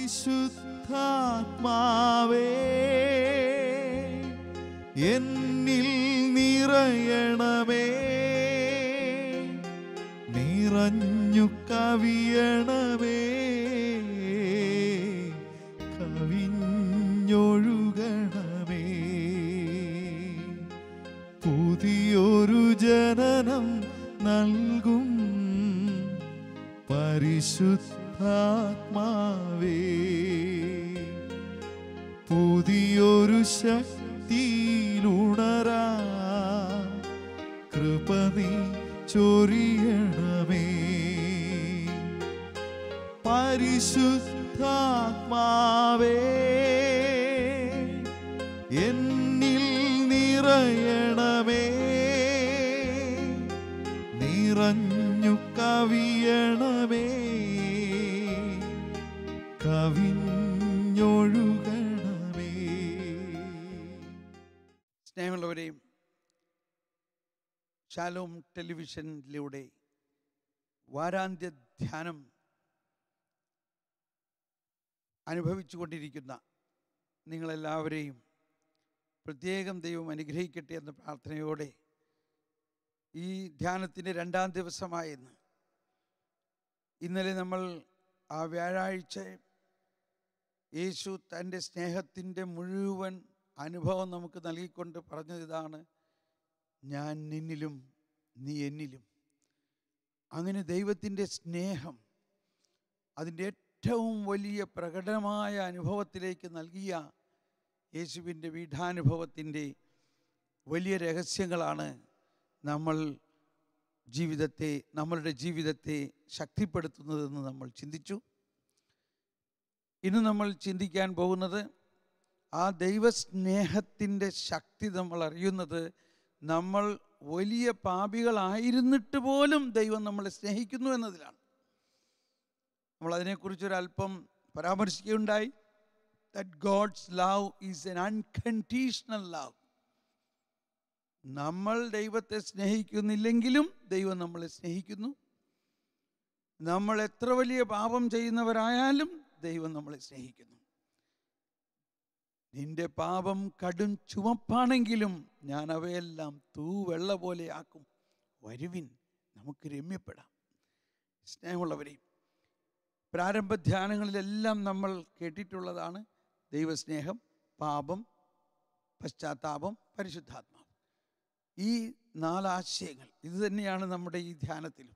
പരിശുദ്ധാത്മാവേ എന്നിൽ നിറയണമേ, നിറഞ്ഞു കവിയണമേ, കവിഞ്ഞൊഴുകണമേ. പുതിയൊരു ജനനം നൽകും പരിശുദ്ധാത്മാവേ, പുതിയൊരു ശക്തിയിലുണരാ കൃപ നീ ചൊരിയണമേ. പരിശുദ്ധാത്മാവേ എന്നിൽ നിറയണമേ, നിറഞ്ഞു കവിയണമേ, കവിഞ്ഞൊഴുകണമേ. സ്നേഹമുള്ളവരെയും, ഷാലോം ടെലിവിഷനിലൂടെ വാരാന്ത്യ ധ്യാനം അനുഭവിച്ചു കൊണ്ടിരിക്കുന്ന നിങ്ങളെല്ലാവരെയും പ്രത്യേകം ദൈവം അനുഗ്രഹിക്കട്ടെ എന്ന പ്രാർത്ഥനയോടെ ഈ ധ്യാനത്തിൻ്റെ 2ാം ദിവസമായെന്ന് ഇന്നലെ നമ്മൾ ആ വ്യാഴാഴ്ച യേശു തൻ്റെ സ്നേഹത്തിൻ്റെ മുഴുവൻ അനുഭവം നമുക്ക് നൽകിക്കൊണ്ട് പറഞ്ഞത് ഇതാണ്: ഞാൻ നിന്നിലും നീ എന്നിലും. അങ്ങനെ ദൈവത്തിൻ്റെ സ്നേഹം അതിൻ്റെ ഏറ്റവും വലിയ പ്രകടമായ അനുഭവത്തിലേക്ക് നൽകിയ യേശുവിൻ്റെ പീഠാനുഭവത്തിൻ്റെ വലിയ രഹസ്യങ്ങളാണ് നമ്മളുടെ ജീവിതത്തെ ശക്തിപ്പെടുത്തുന്നതെന്ന് നമ്മൾ ചിന്തിച്ചു. ഇന്ന് നമ്മൾ ചിന്തിക്കാൻ പോകുന്നത് ആ ദൈവസ്നേഹത്തിൻ്റെ ശക്തി നമ്മൾ അറിയുന്നത് നമ്മൾ വലിയ പാപികളായിരുന്നിട്ട് പോലും ദൈവം നമ്മളെ സ്നേഹിക്കുന്നു എന്നതിലാണ്. നമ്മൾ അതിനെക്കുറിച്ചൊരല്പം പരാമർശിക്കുകയുണ്ടായി. That God's love is an unconditional love. നമ്മൾ ദൈവത്തെ സ്നേഹിക്കുന്നില്ലെങ്കിലും ദൈവം നമ്മളെ സ്നേഹിക്കുന്നു. നമ്മൾ എത്ര വലിയ പാപം ചെയ്യുന്നവരായാലും ദൈവം നമ്മളെ സ്നേഹിക്കുന്നു. നിന്റെ പാപം കടും ചുവപ്പാണെങ്കിലും ഞാൻ അവയെല്ലാം തൂവെള്ള പോലെ ആക്കും, വരുവിൻ നമുക്ക് രമ്യപ്പെടാം. സ്നേഹമുള്ളവരെയും, പ്രാരംഭ ധ്യാനങ്ങളിലെല്ലാം നമ്മൾ കേട്ടിട്ടുള്ളതാണ് ദൈവസ്നേഹം, പാപം, പശ്ചാത്താപം, പരിശുദ്ധാത്മാവ്. ഈ 4 ആശയങ്ങൾ ഇത് തന്നെയാണ് നമ്മുടെ ഈ ധ്യാനത്തിലും.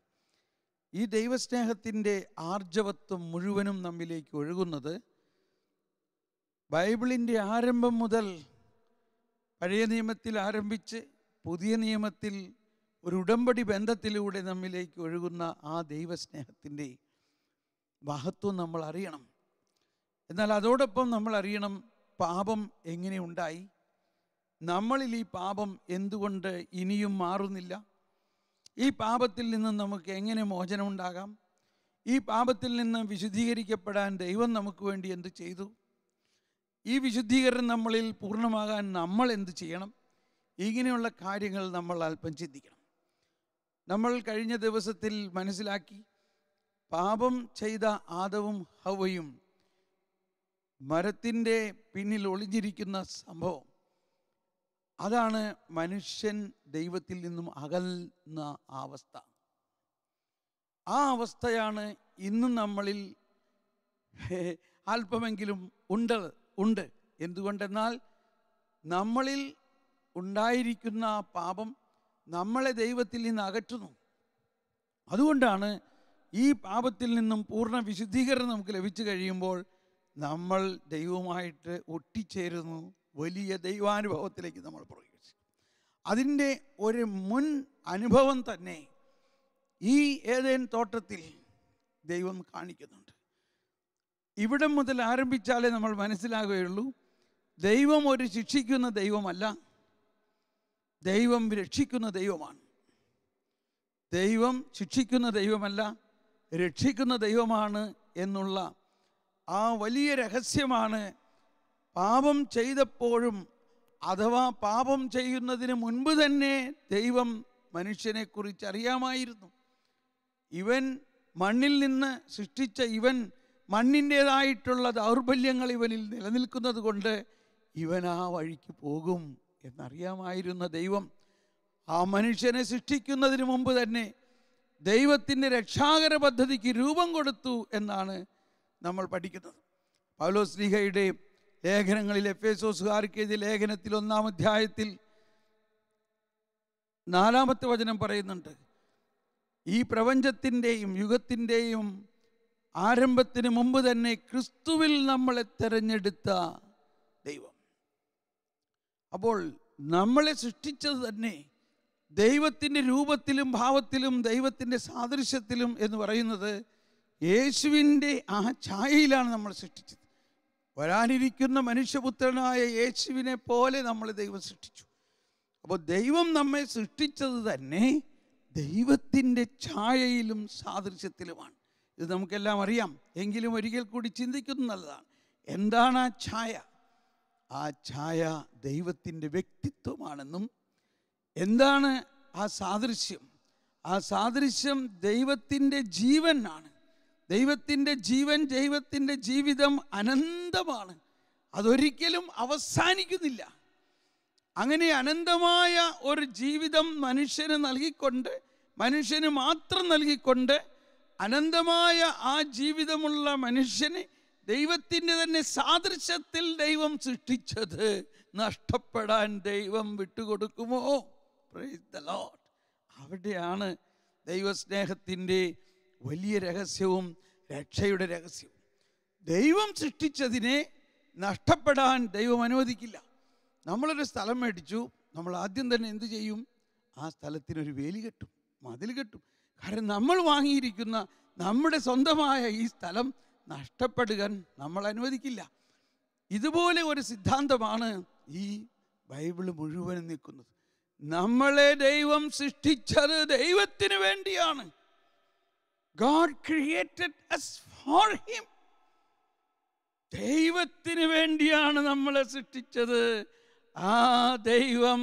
ഈ ദൈവസ്നേഹത്തിൻ്റെ ആർജവത്വം മുഴുവനും നമ്മിലേക്ക് ഒഴുകുന്നത് ബൈബിളിൻ്റെ ആരംഭം മുതൽ പഴയ നിയമത്തിൽ ആരംഭിച്ച് പുതിയ നിയമത്തിൽ ഒരു ഉടമ്പടി ബന്ധത്തിലൂടെ നമ്മിലേക്ക് ഒഴുകുന്ന ആ ദൈവസ്നേഹത്തിൻ്റെ മഹത്വം നമ്മൾ അറിയണം. എന്നാൽ അതോടൊപ്പം നമ്മൾ അറിയണം പാപം എങ്ങനെ ഉണ്ടായി, നമ്മളിൽ ഈ പാപം എന്തുകൊണ്ട് ഇനിയും മാറുന്നില്ല, ഈ പാപത്തിൽ നിന്ന് നമുക്ക് എങ്ങനെ മോചനം ഉണ്ടാകാം, ഈ പാപത്തിൽ നിന്ന് വിശുദ്ധീകരിക്കപ്പെടാൻ ദൈവം നമുക്ക് വേണ്ടി എന്ത് ചെയ്തു, ഈ വിശുദ്ധീകരണം നമ്മളിൽ പൂർണ്ണമാകാൻ നമ്മൾ എന്ത് ചെയ്യണം, ഇങ്ങനെയുള്ള കാര്യങ്ങൾ നമ്മൾ അല്പം ചിന്തിക്കണം. നമ്മൾ കഴിഞ്ഞ ദിവസത്തിൽ മനസ്സിലാക്കി പാപം ചെയ്ത ആദവും ഹവ്വയും മരത്തിൻ്റെ പിന്നിൽ ഒളിഞ്ഞിരിക്കുന്ന സംഭവം, അതാണ് മനുഷ്യൻ ദൈവത്തിൽ നിന്നും അകന്ന അവസ്ഥ. ആ അവസ്ഥയാണ് ഇന്നും നമ്മളിൽ അല്പമെങ്കിലും ഉണ്ട്. എന്തുകൊണ്ടെന്നാൽ നമ്മളിൽ ഉണ്ടായിരിക്കുന്ന ആ പാപം നമ്മളെ ദൈവത്തിൽ നിന്ന് അകറ്റുന്നു. അതുകൊണ്ടാണ് ഈ പാപത്തിൽ നിന്നും പൂർണ്ണ വിശുദ്ധീകരണം നമുക്ക് ലഭിച്ചു കഴിയുമ്പോൾ നമ്മൾ ദൈവവുമായിട്ട് ഒട്ടിച്ചേരുന്നു, വലിയ ദൈവാനുഭവത്തിലേക്ക് നമ്മൾ പ്രവേശിക്കും. അതിൻ്റെ ഒരു മുൻ അനുഭവം തന്നെ ഈ ഏദെൻ തോട്ടത്തിൽ ദൈവം കാണിക്കുന്നുണ്ട്. ഇവിടെ മുതൽ ആരംഭിച്ചാലേ നമ്മൾ മനസ്സിലാകുകയുള്ളൂ, ദൈവം ഒരു ശിക്ഷിക്കുന്ന ദൈവമല്ല, ദൈവം രക്ഷിക്കുന്ന ദൈവമാണ്. ദൈവം ശിക്ഷിക്കുന്ന ദൈവമല്ല, രക്ഷിക്കുന്ന ദൈവമാണ് എന്നുള്ള ആ വലിയ രഹസ്യമാണ് പാപം ചെയ്തപ്പോഴും, അഥവാ പാപം ചെയ്യുന്നതിന് മുൻപ് തന്നെ ദൈവം മനുഷ്യനെക്കുറിച്ച് അറിയാമായിരുന്നു. ഇവൻ മണ്ണിൽ നിന്ന് സൃഷ്ടിച്ച ഇവൻ മണ്ണിൻ്റേതായിട്ടുള്ള ദൗർബല്യങ്ങൾ ഇവനിൽ നിലനിൽക്കുന്നത് കൊണ്ട് ഇവൻ ആ വഴിക്ക് പോകും എന്നറിയാമായിരുന്ന ദൈവം ആ മനുഷ്യനെ സൃഷ്ടിക്കുന്നതിന് മുമ്പ് തന്നെ ദൈവത്തിൻ്റെ രക്ഷാകര പദ്ധതിക്ക് രൂപം കൊടുത്തു എന്നാണ് നമ്മൾ പഠിക്കുന്നത്. പൗലോസ് ശ്ലീഹയുടെ ലേഖനങ്ങളിൽ എഫേസോസുകാർക്ക് എഴുതിയ ലേഖനത്തിൽ 1-ാം അധ്യായത്തിൽ 4-ാമത്തെ വചനം പറയുന്നുണ്ട്, ഈ പ്രപഞ്ചത്തിൻ്റെയും യുഗത്തിൻ്റെയും ആരംഭത്തിന് മുമ്പ് തന്നെ ക്രിസ്തുവിൽ നമ്മളെ തെരഞ്ഞെടുത്ത ദൈവം. അപ്പോൾ നമ്മളെ സൃഷ്ടിച്ചത് തന്നെ ദൈവത്തിൻ്റെ രൂപത്തിലും ഭാവത്തിലും ദൈവത്തിൻ്റെ സാദൃശ്യത്തിലും എന്ന് പറയുന്നത് യേശുവിൻ്റെ ആ ഛായയിലാണ് നമ്മൾ സൃഷ്ടിച്ചത്. വരാനിരിക്കുന്ന മനുഷ്യപുത്രനായ യേശുവിനെ പോലെ നമ്മളെ ദൈവം സൃഷ്ടിച്ചു. അപ്പോൾ ദൈവം നമ്മെ സൃഷ്ടിച്ചത് തന്നെ ദൈവത്തിൻ്റെ ഛായയിലും സാദൃശ്യത്തിലുമാണ്. ഇത് നമുക്കെല്ലാം അറിയാം, എങ്കിലും ഒരിക്കൽ കൂടി ചിന്തിക്കുന്നത് നല്ലതാണ്. എന്താണ് ആ ഛായ? ആ ഛായ ദൈവത്തിൻ്റെ വ്യക്തിത്വമാണെന്നും, എന്താണ് ആ സാദൃശ്യം? ആ സാദൃശ്യം ദൈവത്തിൻ്റെ ജീവനാണ്. ദൈവത്തിൻ്റെ ജീവൻ, ദൈവത്തിൻ്റെ ജീവിതം അനന്തമാണ്, അതൊരിക്കലും അവസാനിക്കുന്നില്ല. അങ്ങനെ അനന്തമായ ഒരു ജീവിതം മനുഷ്യന് നൽകിക്കൊണ്ട്, മനുഷ്യന് മാത്രം നൽകിക്കൊണ്ട്, അനന്തമായ ആ ജീവിതമുള്ള മനുഷ്യനെ ദൈവത്തിൻ്റെ തന്നെ സാദൃശ്യത്തിൽ ദൈവം സൃഷ്ടിച്ചത് നഷ്ടപ്പെടാൻ ദൈവം വിട്ടുകൊടുക്കുമോ? Praise the Lord. അവിടെയാണ് ദൈവസ്നേഹത്തിൻ്റെ വലിയ രഹസ്യവും രക്ഷയുടെ രഹസ്യവും. ദൈവം സൃഷ്ടിച്ചതിനെ നഷ്ടപ്പെടാൻ ദൈവം അനുവദിക്കില്ല. നമ്മളൊരു സ്ഥലം മേടിച്ചു, നമ്മൾ ആദ്യം തന്നെ എന്ത് ചെയ്യും? ആ സ്ഥലത്തിനൊരു വേലി കെട്ടും, മതിൽ കെട്ടും. കാരണം നമ്മൾ വാങ്ങിയിരിക്കുന്ന നമ്മുടെ സ്വന്തമായ ഈ സ്ഥലം നഷ്ടപ്പെടുവാൻ നമ്മൾ അനുവദിക്കില്ല. ഇതുപോലെ ഒരു സിദ്ധാന്തമാണ് ഈ ബൈബിള് മുഴുവനും നിൽക്കുന്നത്. നമ്മളെ ദൈവം സൃഷ്ടിച്ചത് ദൈവത്തിന് വേണ്ടിയാണ്. God created us for him. ദൈവത്തിന് വേണ്ടിയാണ് നമ്മളെ സൃഷ്ടിച്ചത്. ആ ദൈവം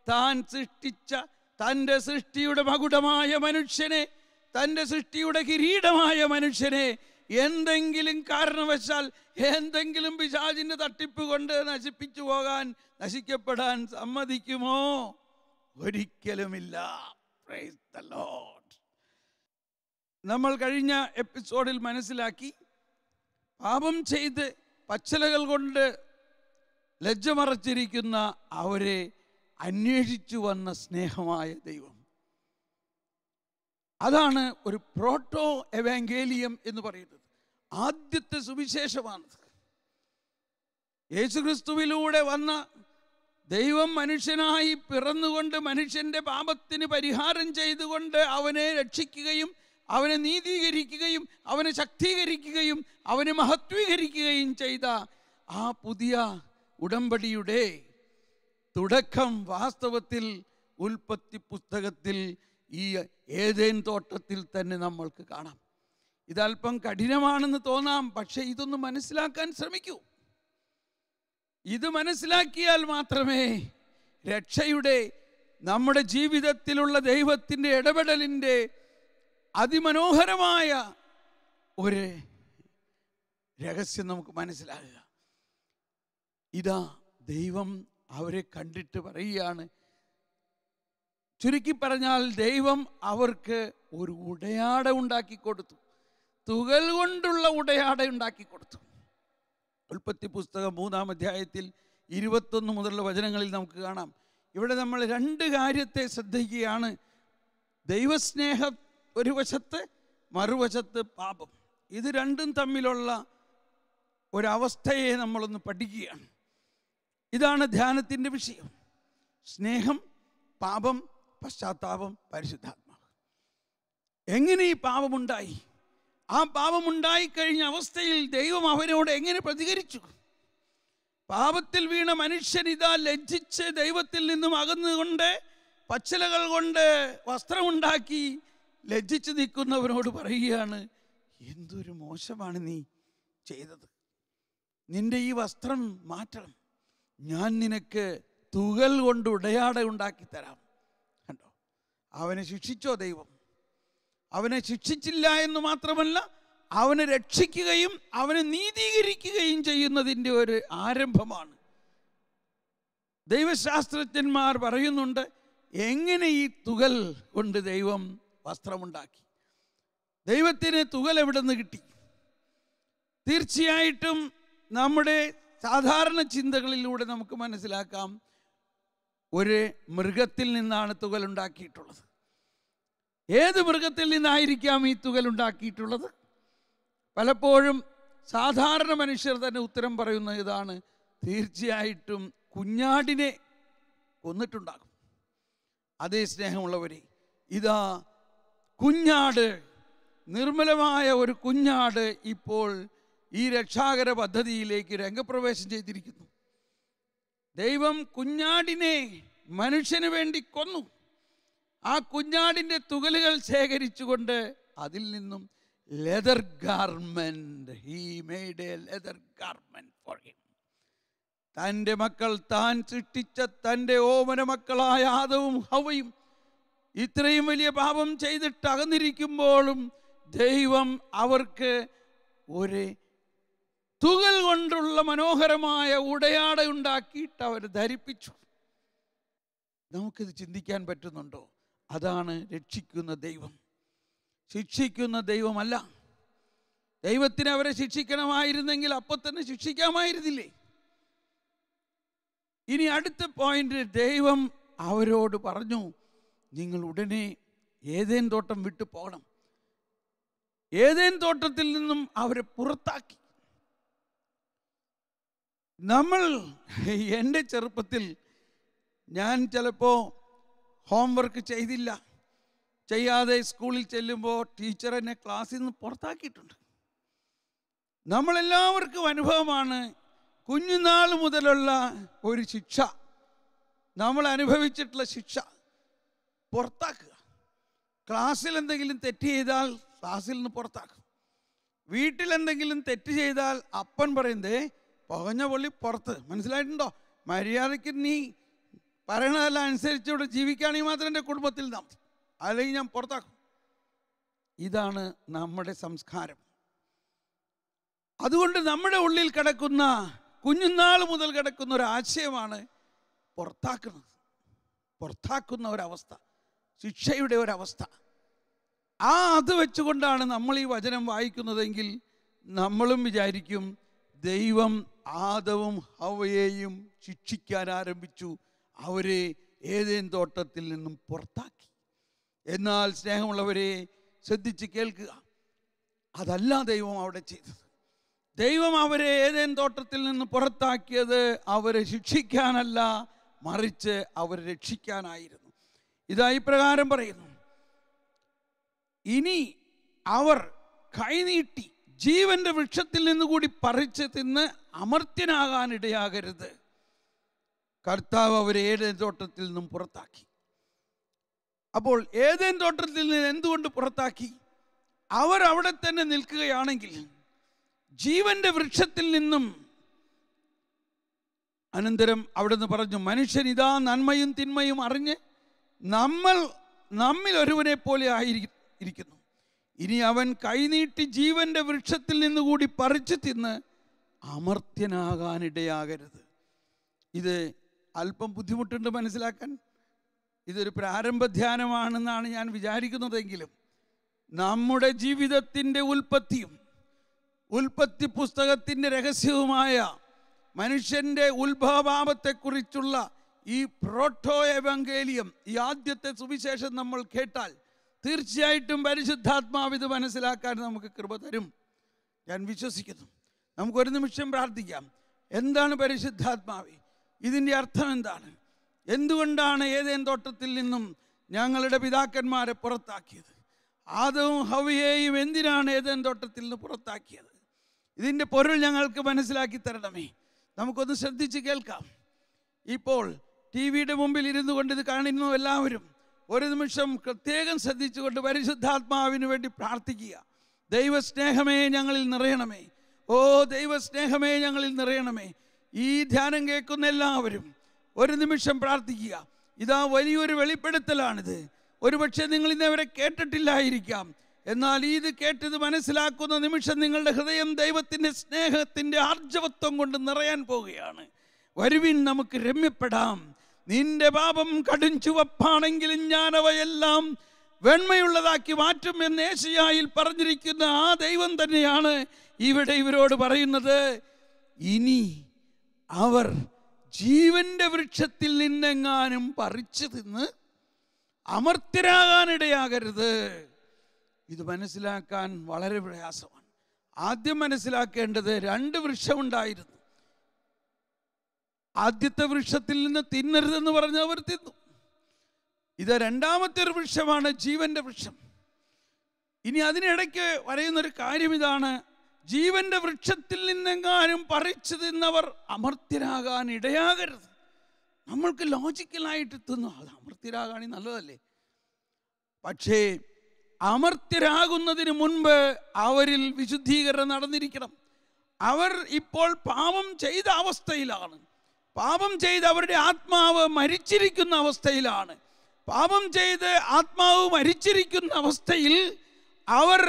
താൻ സൃഷ്ടിച്ച തൻ്റെ സൃഷ്ടിയുടെ മകുടമായ മനുഷ്യനെ, തൻ്റെ സൃഷ്ടിയുടെ കിരീടമായ മനുഷ്യനെ എന്തെങ്കിലും കാരണവശാൽ, എന്തെങ്കിലും പിശാചിൻ്റെ തട്ടിപ്പ് കൊണ്ട് നശിപ്പിച്ചു പോകാൻ, നശിക്കപ്പെടാൻ സമ്മതിക്കുമോ? ഒരിക്കലുമില്ല. Praise the Lord. നമ്മൾ കഴിഞ്ഞ എപ്പിസോഡിൽ മനസ്സിലാക്കി, പാപം ചെയ്ത് പച്ചിലകൾ കൊണ്ട് ലജ്ജ മറച്ചിരിക്കുന്ന അവരെ അന്വേഷിച്ചു വന്ന സ്നേഹമായ ദൈവം. അതാണ് ഒരു പ്രോട്ടോ എവാങ്കേലിയം എന്ന് പറയുന്നത്. ആദ്യത്തെ സുവിശേഷമാണത്. യേശുക്രിസ്തുവിലൂടെ വന്ന ദൈവം മനുഷ്യനായി പിറന്നുകൊണ്ട് മനുഷ്യൻ്റെ പാപത്തിന് പരിഹാരം ചെയ്തുകൊണ്ട് അവനെ രക്ഷിക്കുകയും അവനെ നീതീകരിക്കുകയും അവനെ ശക്തീകരിക്കുകയും അവനെ മഹത്വീകരിക്കുകയും ചെയ്ത ആ പുതിയ ഉടമ്പടിയുടെ തുടക്കം വാസ്തവത്തിൽ ഉൽപ്പത്തി പുസ്തകത്തിൽ ഈ ഏദേൻ തോട്ടത്തിൽ തന്നെ നമ്മൾക്ക് കാണാം. ഇതല്പം കഠിനമാണെന്ന് തോന്നാം, പക്ഷെ ഇതൊന്ന് മനസ്സിലാക്കാൻ ശ്രമിക്കൂ. ഇത് മനസ്സിലാക്കിയാൽ മാത്രമേ രക്ഷയുടെ, നമ്മുടെ ജീവിതത്തിലുള്ള ദൈവത്തിൻ്റെ ഇടപെടലിൻ്റെ അതിമനോഹരമായ ഒരു രഹസ്യം നമുക്ക് മനസ്സിലാകുക. ഇതാ ദൈവം അവരെ കണ്ടിട്ട് പറയുകയാണ്, ചുരുക്കി പറഞ്ഞാൽ ദൈവം അവർക്ക് ഒരു ഉടയാട ഉണ്ടാക്കി കൊടുത്തു. തുകൽ കൊണ്ടുള്ള ഉടയാട ഉണ്ടാക്കി കൊടുത്തു. ഉൽപ്പത്തി പുസ്തകം 3-ാം അധ്യായത്തിൽ 21 മുതലുള്ള വചനങ്ങളിൽ നമുക്ക് കാണാം. ഇവിടെ നമ്മൾ രണ്ട് കാര്യത്തെ ശ്രദ്ധിക്കുകയാണ്. ദൈവസ്നേഹം ഒരു വശത്ത്, മറുവശത്ത് പാപം. ഇത് രണ്ടും തമ്മിലുള്ള ഒരവസ്ഥയെ നമ്മളൊന്ന് പഠിക്കുകയാണ്. ഇതാണ് ധ്യാനത്തിൻ്റെ വിഷയം. സ്നേഹം, പാപം, പശ്ചാത്താപം, പരിശുദ്ധാത്മാവ്. എങ്ങനെ ഈ പാപമുണ്ടായി? ആ പാപമുണ്ടായിക്കഴിഞ്ഞ അവസ്ഥയിൽ ദൈവം അവനോട് എങ്ങനെ പ്രതികരിച്ചു? പാപത്തിൽ വീണ മനുഷ്യൻ ഇതാ ലജ്ജിച്ച് ദൈവത്തിൽ നിന്നും അകന്നുകൊണ്ട് പച്ചിലകൾ കൊണ്ട് വസ്ത്രമുണ്ടാക്കി ലജ്ജിച്ച് നിൽക്കുന്നവനോട് പറയുകയാണ്, എന്തൊരു മോശമാണ് നീ ചെയ്തത്. നിന്റെ ഈ വസ്ത്രം മാറ്റണം, ഞാൻ നിനക്ക് തുകൽ കൊണ്ട് ഉടയാട ഉണ്ടാക്കി തരാം. കണ്ടോ, അവനെ ശിക്ഷിച്ചോ ദൈവം? അവനെ ശിക്ഷിച്ചില്ല എന്ന് മാത്രമല്ല, അവനെ രക്ഷിക്കുകയും അവനെ നീതീകരിക്കുകയും ചെയ്യുന്നതിൻ്റെ ഒരു ആരംഭമാണ്. ദൈവശാസ്ത്രജ്ഞന്മാർ പറയുന്നുണ്ട്, എങ്ങനെ ഈ തുകൽ കൊണ്ട് ദൈവം വസ്ത്രമുണ്ടാക്കി? ദൈവത്തിന് തുകൽ എവിടെ നിന്ന് കിട്ടി? തീർച്ചയായിട്ടും നമ്മുടെ സാധാരണ ചിന്തകളിലൂടെ നമുക്ക് മനസ്സിലാക്കാം, ഒരു മൃഗത്തിൽ നിന്നാണ് തുകൽ ഉണ്ടാക്കിയിട്ടുള്ളത്. ഏത് മൃഗത്തിൽ നിന്നായിരിക്കാം ഈ തുകൽ ഉണ്ടാക്കിയിട്ടുള്ളത്? പലപ്പോഴും സാധാരണ മനുഷ്യർ തന്നെ ഉത്തരം പറയുന്ന ഇതാണ്, തീർച്ചയായിട്ടും കുഞ്ഞാടിനെ കൊന്നിട്ടുണ്ടാകും. അതേ സ്നേഹമുള്ളവരെ, ഇതാ കുഞ്ഞാട്, നിർമ്മലമായ ഒരു കുഞ്ഞാട് ഇപ്പോൾ ഈ രക്ഷാകര പദ്ധതിയിലേക്ക് രംഗപ്രവേശം ചെയ്തിരിക്കുന്നു. ദൈവം കുഞ്ഞാടിനെ മനുഷ്യന് വേണ്ടി കൊന്നു. ആ കുഞ്ഞാടിൻ്റെ തുകലുകൾ ശേഖരിച്ചുകൊണ്ട് അതിൽ നിന്നും leather garment, he made A leather garment for him. തൻ്റെ മക്കൾ, താൻ സൃഷ്ടിച്ച തൻ്റെ ഓമന മക്കളായ ആദവും ഹവ്വയും ഇത്രയും വലിയ പാപം ചെയ്തിട്ട് അകന്നിരിക്കുമ്പോഴും ദൈവം അവർക്ക് ഒരു തുകൽ കൊണ്ടുള്ള മനോഹരമായ ഉടയാട ഉണ്ടാക്കിയിട്ട് അവർ ധരിപ്പിച്ചു. നമുക്കിത് ചിന്തിക്കാൻ പറ്റുന്നുണ്ടോ? അതാണ് രക്ഷിക്കുന്ന ദൈവം. ശിക്ഷിക്കുന്ന ദൈവമല്ല. ദൈവത്തിന് അവരെ ശിക്ഷിക്കണമായിരുന്നെങ്കിൽ അപ്പോൾ തന്നെ ശിക്ഷിക്കാമായിരുന്നില്ലേ? ഇനി അടുത്ത പോയിന്റ്, ദൈവം അവരോട് പറഞ്ഞു, നിങ്ങൾ ഉടനെ ഏദേൻ തോട്ടം വിട്ടു പോകണം. ഏദേൻ തോട്ടത്തിൽ നിന്നും അവരെ പുറത്താക്കി. എൻ്റെ ചെറുപ്പത്തിൽ ഞാൻ ചിലപ്പോൾ ഹോംവർക്ക് ചെയ്യാതെ സ്കൂളിൽ ചെല്ലുമ്പോൾ ടീച്ചർ എന്നെ ക്ലാസ്സിൽ നിന്ന് പുറത്താക്കിയിട്ടുണ്ട്. നമ്മളെല്ലാവർക്കും അനുഭവമാണ് കുഞ്ഞുനാൾ മുതലുള്ള ഒരു ശിക്ഷ, നമ്മൾ അനുഭവിച്ചിട്ടുള്ള ശിക്ഷ, പുറത്താക്കുക. ക്ലാസ്സിൽ എന്തെങ്കിലും തെറ്റ് ചെയ്താൽ ക്ലാസ്സിൽ നിന്ന് പുറത്താക്കും. വീട്ടിലെന്തെങ്കിലും തെറ്റ് ചെയ്താൽ അപ്പൻ പറയുന്നതേ പുകഞ്ഞ പൊള്ളി പുറത്ത്. മനസ്സിലായിട്ടുണ്ടോ? മര്യാദയ്ക്ക് നീ പറയണതെല്ലാം അനുസരിച്ച് ഇവിടെ ജീവിക്കുകയാണെങ്കിൽ മാത്രം എൻ്റെ കുടുംബത്തിൽ നാം, അല്ലെങ്കിൽ ഞാൻ പുറത്താക്കും. ഇതാണ് നമ്മുടെ സംസ്കാരം. അതുകൊണ്ട് നമ്മുടെ ഉള്ളിൽ കിടക്കുന്ന, കുഞ്ഞുനാൾ മുതൽ കിടക്കുന്ന ഒരു ആശയമാണ് പുറത്താക്കുന്ന ഒരവസ്ഥ, ശിക്ഷയുടെ ഒരവസ്ഥ. അത് വെച്ചുകൊണ്ടാണ് നമ്മൾ ഈ വചനം വായിക്കുന്നതെങ്കിൽ നമ്മളും വിചാരിക്കും ദൈവം ആദവും ഹവ്വയെയും ശിക്ഷിക്കാൻ ആരംഭിച്ചു, അവരെ ഏദേൻ തോട്ടത്തിൽ നിന്നും പുറത്താക്കി. എന്നാൽ സ്നേഹമുള്ളവരെ ശ്രദ്ധിച്ച് കേൾക്കുക, അതല്ല ദൈവം അവിടെ ചെയ്തത്. ദൈവം അവരെ ഏദേൻ തോട്ടത്തിൽ നിന്ന് പുറത്താക്കിയത് അവരെ ശിക്ഷിക്കാനല്ല, മറിച്ച് അവരെ രക്ഷിക്കാനായിരുന്നു. ഇതാ ഇപ്രകാരം പറയുന്നു, ഇനി അവർ കൈനീട്ടി ജീവന്റെ വൃക്ഷത്തിൽ നിന്നുകൂടി പറിച്ച് തിന്ന് അമർത്യനാകാനിടയാകരുത്. കർത്താവ് അവരെ ഏദേൻ തോട്ടത്തിൽ നിന്നും പുറത്താക്കി. അപ്പോൾ ഏദേൻ തോട്ടത്തിൽ നിന്ന് എന്തുകൊണ്ട് പുറത്താക്കി? അവർ അവിടെ തന്നെ നിൽക്കുകയാണെങ്കിൽ ജീവന്റെ വൃക്ഷത്തിൽ നിന്നും, അനന്തരം അവിടെ നിന്ന് പറഞ്ഞു, മനുഷ്യൻ ഇതാ നന്മയും തിന്മയും അറിഞ്ഞ് നമ്മിൽ ഒരുവനെ പോലെ ആയിരിക്കുന്നു. ഇനി അവൻ കൈനീട്ടി ജീവന്റെ വൃക്ഷത്തിൽ നിന്നുകൂടി പറിച്ചു തിന്ന് അമർത്യനാകാനിടയാകരുത്. ഇത് അല്പം ബുദ്ധിമുട്ടുണ്ട് മനസ്സിലാക്കാൻ. ഇതൊരു പ്രാരംഭ ധ്യാനമാണെന്നാണ് ഞാൻ വിചാരിക്കുന്നതെങ്കിലും നമ്മുടെ ജീവിതത്തിൻ്റെ ഉൽപ്പത്തി പുസ്തകത്തിൻ്റെ രഹസ്യവുമായ മനുഷ്യൻ്റെ ഉത്ഭവഭാവത്തെക്കുറിച്ചുള്ള ഈ പ്രോട്ടോ എവങ്കേലിയം, ഈ ആദ്യത്തെ സുവിശേഷം നമ്മൾ കേട്ടാൽ തീർച്ചയായിട്ടും പരിശുദ്ധാത്മാവ് ഇത് മനസ്സിലാക്കാൻ നമുക്ക് കൃപ തരും, ഞാൻ വിശ്വസിക്കുന്നു. നമുക്കൊരു നിമിഷം പ്രാർത്ഥിക്കാം. എന്താണ് പരിശുദ്ധാത്മാവേ? ഇതിൻ്റെ അർത്ഥം എന്താണ്? എന്തുകൊണ്ടാണ് ഏദേൻ തോട്ടത്തിൽ നിന്നും ഞങ്ങളുടെ പിതാക്കന്മാരെ പുറത്താക്കിയത്? ആദവും ഹവ്വയെയും എന്തിനാണ് ഏദേൻ തോട്ടത്തിൽ നിന്ന് പുറത്താക്കിയത്? ഇതിൻ്റെ പൊരുൾ ഞങ്ങൾക്ക് മനസ്സിലാക്കി തരണമേ. നമുക്കൊന്ന് ശ്രദ്ധിച്ച് കേൾക്കാം. ഇപ്പോൾ ടി-വിയുടെ മുമ്പിൽ ഇരുന്നു കൊണ്ട് ഇത് കാണുന്നു എല്ലാവരും ഒരു നിമിഷം പ്രത്യേകം ശ്രദ്ധിച്ചുകൊണ്ട് പരിശുദ്ധാത്മാവിന് വേണ്ടി പ്രാർത്ഥിക്കുക. ദൈവസ്നേഹമേ ഞങ്ങളിൽ നിറയണമേ. ഓ ദൈവസ്നേഹമേ ഞങ്ങളിൽ നിറയണമേ. ഈ ധ്യാനം കേൾക്കുന്ന എല്ലാവരും ഒരു നിമിഷം പ്രാർത്ഥിക്കുക. ഇതാ വലിയൊരു വെളിപ്പെടുത്തലാണിത്. ഒരുപക്ഷെ നിങ്ങൾ ഇന്നവരെ കേട്ടിട്ടില്ലായിരിക്കാം, എന്നാൽ ഇത് കേട്ടത് മനസ്സിലാക്കുന്ന നിമിഷം നിങ്ങളുടെ ഹൃദയം ദൈവത്തിൻ്റെ സ്നേഹത്തിൻ്റെ ആർജവത്വം കൊണ്ട് നിറയാൻ പോവുകയാണ്. വരുവിൻ, നമുക്ക് രമ്യപ്പെടാം. നിന്റെ പാപം കടും ചുവപ്പാണെങ്കിലും ഞാൻ അവയെല്ലാം വെണ്മയുള്ളതാക്കി മാറ്റും എന്ന് യേശയ്യായിൽ പറഞ്ഞിരിക്കുന്ന ആ ദൈവം തന്നെയാണ് ഇവിടെ ഇവരോട് പറയുന്നത്. ഇനി അവർ ജീവന്റെ വൃക്ഷത്തിൽ നിന്നെങ്ങാനും പറിച്ചു തിന്ന് അമർത്യരാകാനിടയാകരുത്. ഇത് മനസ്സിലാക്കാൻ വളരെ പ്രയാസമാണ്. ആദ്യം മനസ്സിലാക്കേണ്ടത് 2 വൃക്ഷമുണ്ടായിരുന്നു. ആദ്യത്തെ വൃക്ഷത്തിൽ നിന്ന് തിന്നരുതെന്ന് പറഞ്ഞ് അവർ തിന്നു. ഇത് രണ്ടാമത്തെ ഒരു വൃക്ഷമാണ്, ജീവന്റെ വൃക്ഷം. ഇനി അതിനിടയ്ക്ക് പറയുന്നൊരു കാര്യം ഇതാണ്: ജീവന്റെ വൃക്ഷത്തിൽ നിന്നെങ്ങാനും പറിച്ചു തിന്നവർ അമർത്യരാകാൻ ഇടയാകരുത്. നമ്മൾക്ക് ലോജിക്കലായിട്ട് തിന്നു, അത് അമർത്യരാകാണി നല്ലതല്ലേ. പക്ഷേ അമർത്യരാകുന്നതിന് മുൻപ് അവരിൽ വിശുദ്ധീകരണം നടന്നിരിക്കണം. അവർ ഇപ്പോൾ പാപം ചെയ്ത അവസ്ഥയിലാണ്. പാപം ചെയ്ത് അവരുടെ ആത്മാവ് മരിച്ചിരിക്കുന്ന അവസ്ഥയിലാണ്. പാപം ചെയ്ത് ആത്മാവ് മരിച്ചിരിക്കുന്ന അവസ്ഥയിൽ അവർ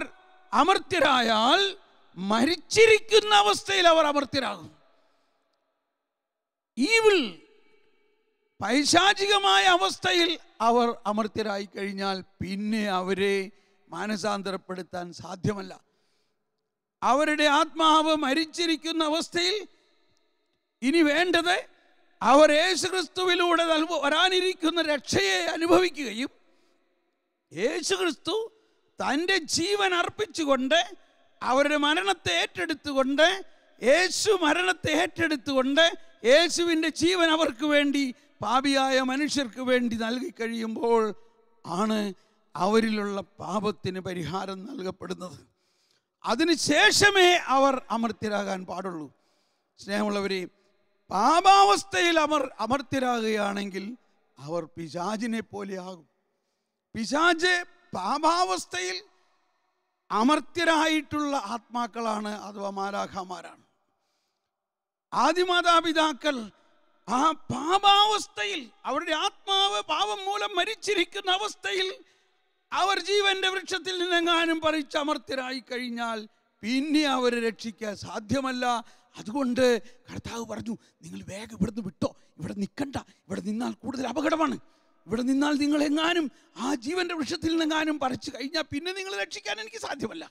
അമർത്യരായാൽ മരിച്ചിരിക്കുന്ന അവസ്ഥയിൽ അവർ അമർത്യരാകും. ഈവിൾ, പൈശാചികമായ അവസ്ഥയിൽ അവർ അമർത്യരായി കഴിഞ്ഞാൽ പിന്നെ അവരെ മാനസാന്തരപ്പെടുത്താൻ സാധ്യമല്ല. അവരുടെ ആത്മാവ് മരിച്ചിരിക്കുന്ന അവസ്ഥയിൽ ഇനി വേണ്ടത് അവർ യേശുക്രിസ്തുവിലൂടെ വരാനിരിക്കുന്ന രക്ഷയെ അനുഭവിക്കുകയും യേശുക്രിസ്തു തൻ്റെ ജീവൻ അർപ്പിച്ചുകൊണ്ട് അവരുടെ മരണത്തെ ഏറ്റെടുത്തുകൊണ്ട് യേശു മരണത്തെ ഏറ്റെടുത്തുകൊണ്ട് യേശുവിൻ്റെ ജീവൻ അവർക്ക് വേണ്ടി, പാപിയായ മനുഷ്യർക്ക് വേണ്ടി നൽകി കഴിയുമ്പോൾ ആണ് അവരിലുള്ള പാപത്തിന് പരിഹാരം നൽകപ്പെടുന്നത്. അതിനുശേഷമേ അവർ അമർത്യരാകാൻ പാടുള്ളൂ. സ്നേഹമുള്ളവരെ, പാപാവസ്ഥയിൽ അമർത്യരാകുകയാണെങ്കിൽ അവർ പിശാചിനെ പോലെയാകും. പിശാച് പാപാവസ്ഥയിൽ അമർത്യരായിട്ടുള്ള ആത്മാക്കളാണ്, അഥവാ മാലാഖമാരാണ്. ആദിമാതാപിതാക്കൾ ആ പാപാവസ്ഥയിൽ, അവരുടെ ആത്മാവ് പാപം മൂലം മരിച്ചിരിക്കുന്ന അവസ്ഥയിൽ അവർ ജീവന്റെ വൃക്ഷത്തിൽ നിന്നെങ്ങാനും പറിച്ച് അമർത്യരായി കഴിഞ്ഞാൽ പിന്നെ അവരെ രക്ഷിക്കാൻ സാധ്യമല്ല. അതുകൊണ്ട് കർത്താവ് പറഞ്ഞു, നിങ്ങൾ വേഗം ഇവിടുന്ന് വിട്ടോ, ഇവിടെ നിൽക്കണ്ട, ഇവിടെ നിന്നാൽ കൂടുതൽ അപകടമാണ്. ഇവിടെ നിന്നാൽ നിങ്ങൾ എങ്ങാനും ആ ജീവന്റെ വൃക്ഷത്തിൽ നിന്നെങ്ങാനും പറിച്ചു കഴിഞ്ഞാൽ പിന്നെ നിങ്ങൾ രക്ഷിക്കാൻ എനിക്ക് സാധ്യമല്ല.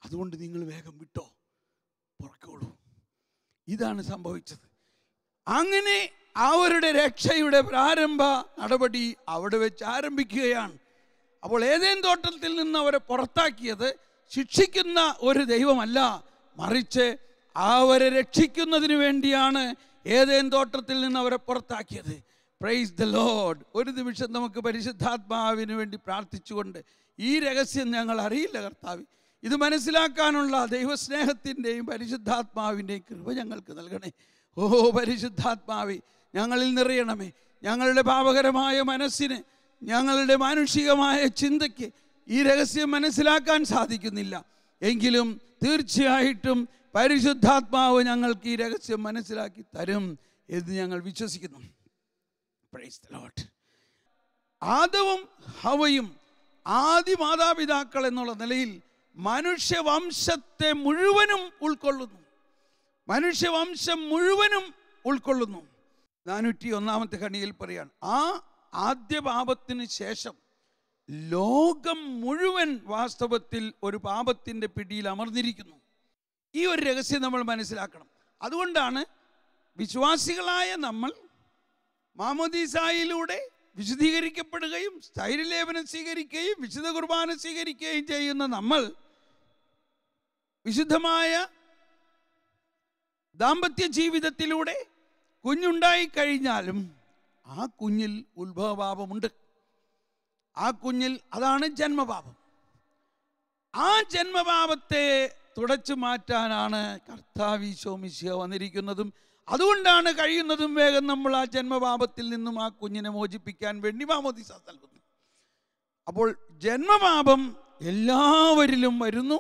അതുകൊണ്ട് നിങ്ങൾ വേഗം വിട്ടോ, പുറക്കോളൂ. ഇതാണ് സംഭവിച്ചത്. അങ്ങനെ അവരുടെ രക്ഷയുടെ പ്രാരംഭ നടപടി അവിടെ വെച്ച് ആരംഭിക്കുകയാണ്. അപ്പോൾ ഏദേൻ തോട്ടത്തിൽ നിന്ന് അവരെ പുറത്താക്കിയത് ശിക്ഷിക്കുന്ന ഒരു ദൈവമല്ല, മറിച്ച് അവരെ രക്ഷിക്കുന്നതിന് വേണ്ടിയാണ് ഏദേൻ തോട്ടത്തിൽ നിന്ന് അവരെ പുറത്താക്കിയത്. Praise the Lord. ഒരു നിമിഷം നമുക്ക് പരിശുദ്ധാത്മാവിന് വേണ്ടി പ്രാർത്ഥിച്ചുകൊണ്ട്, ഈ രഹസ്യം ഞങ്ങൾ അറിയില്ല കർത്താവേ, ഇത് മനസ്സിലാക്കാനുള്ള ദൈവസ്നേഹത്തിൻ്റെയും പരിശുദ്ധാത്മാവിൻ്റെയും കൃപ ഞങ്ങൾക്ക് നൽകണേ. ഓ പരിശുദ്ധാത്മാവേ, ഞങ്ങളിൽ നിറയണമേ. ഞങ്ങളുടെ പാപകരമായ മനസ്സിന്, ഞങ്ങളുടെ മാനുഷികമായ ചിന്തയ്ക്ക് ഈ രഹസ്യം മനസ്സിലാക്കാൻ സാധിക്കുന്നില്ല. എങ്കിലും തീർച്ചയായിട്ടും പരിശുദ്ധാത്മാവ് ഞങ്ങൾക്ക് ഈ രഹസ്യം മനസ്സിലാക്കി തരും എന്ന് ഞങ്ങൾ വിശ്വസിക്കുന്നു. Praise the lord. ആദവും ഹവയും ആദി മാതാപിതാക്കൾ എന്നുള്ള നിലയിൽ മനുഷ്യവംശത്തെ മുഴുവനും ഉൾക്കൊള്ളുന്നു. മനുഷ്യവംശം മുഴുവനും ഉൾക്കൊള്ളുന്നു. 401 ഖണ്ഡികയിൽ പറയാണ്, ആ ആദ്യ പാപത്തിന് ശേഷം ലോകം മുഴുവൻ വാസ്തവത്തിൽ ഒരു പാപത്തിൻ്റെ പിടിയിൽ അമർന്നിരിക്കുന്നു. ഈ ഒരു രഹസ്യം നമ്മൾ മനസ്സിലാക്കണം. അതുകൊണ്ടാണ് വിശ്വാസികളായ നമ്മൾ മാമോദീസായിലൂടെ വിശുദ്ധീകരിക്കപ്പെടുകയും സ്ഥൈര്യലേപനം സ്വീകരിക്കുകയും വിശുദ്ധ കുർബാന സ്വീകരിക്കുകയും ചെയ്യുന്ന നമ്മൾ വിശുദ്ധമായ ദാമ്പത്യ ജീവിതത്തിലൂടെ കുഞ്ഞുണ്ടായി കഴിഞ്ഞാലും ആ കുഞ്ഞിൽ ഉത്ഭവപാപമുണ്ട്. ആ കുഞ്ഞിൽ, അതാണ് ജന്മപാപം. ആ ജന്മപാപത്തെ തുടച്ചു മാറ്റാനാണ് കർത്താവ് ഈശോ മിശിഹ വന്നിരിക്കുന്നതും അതുകൊണ്ടാണ് കഴിയുന്നതും വേഗം നമ്മൾ ആ ജന്മപാപത്തിൽ നിന്നും ആ കുഞ്ഞിനെ മോചിപ്പിക്കാൻ വേണ്ടി മാമോദീസ നൽകുന്നു. അപ്പോൾ ജന്മപാപം എല്ലാവരിലും വരുന്നു.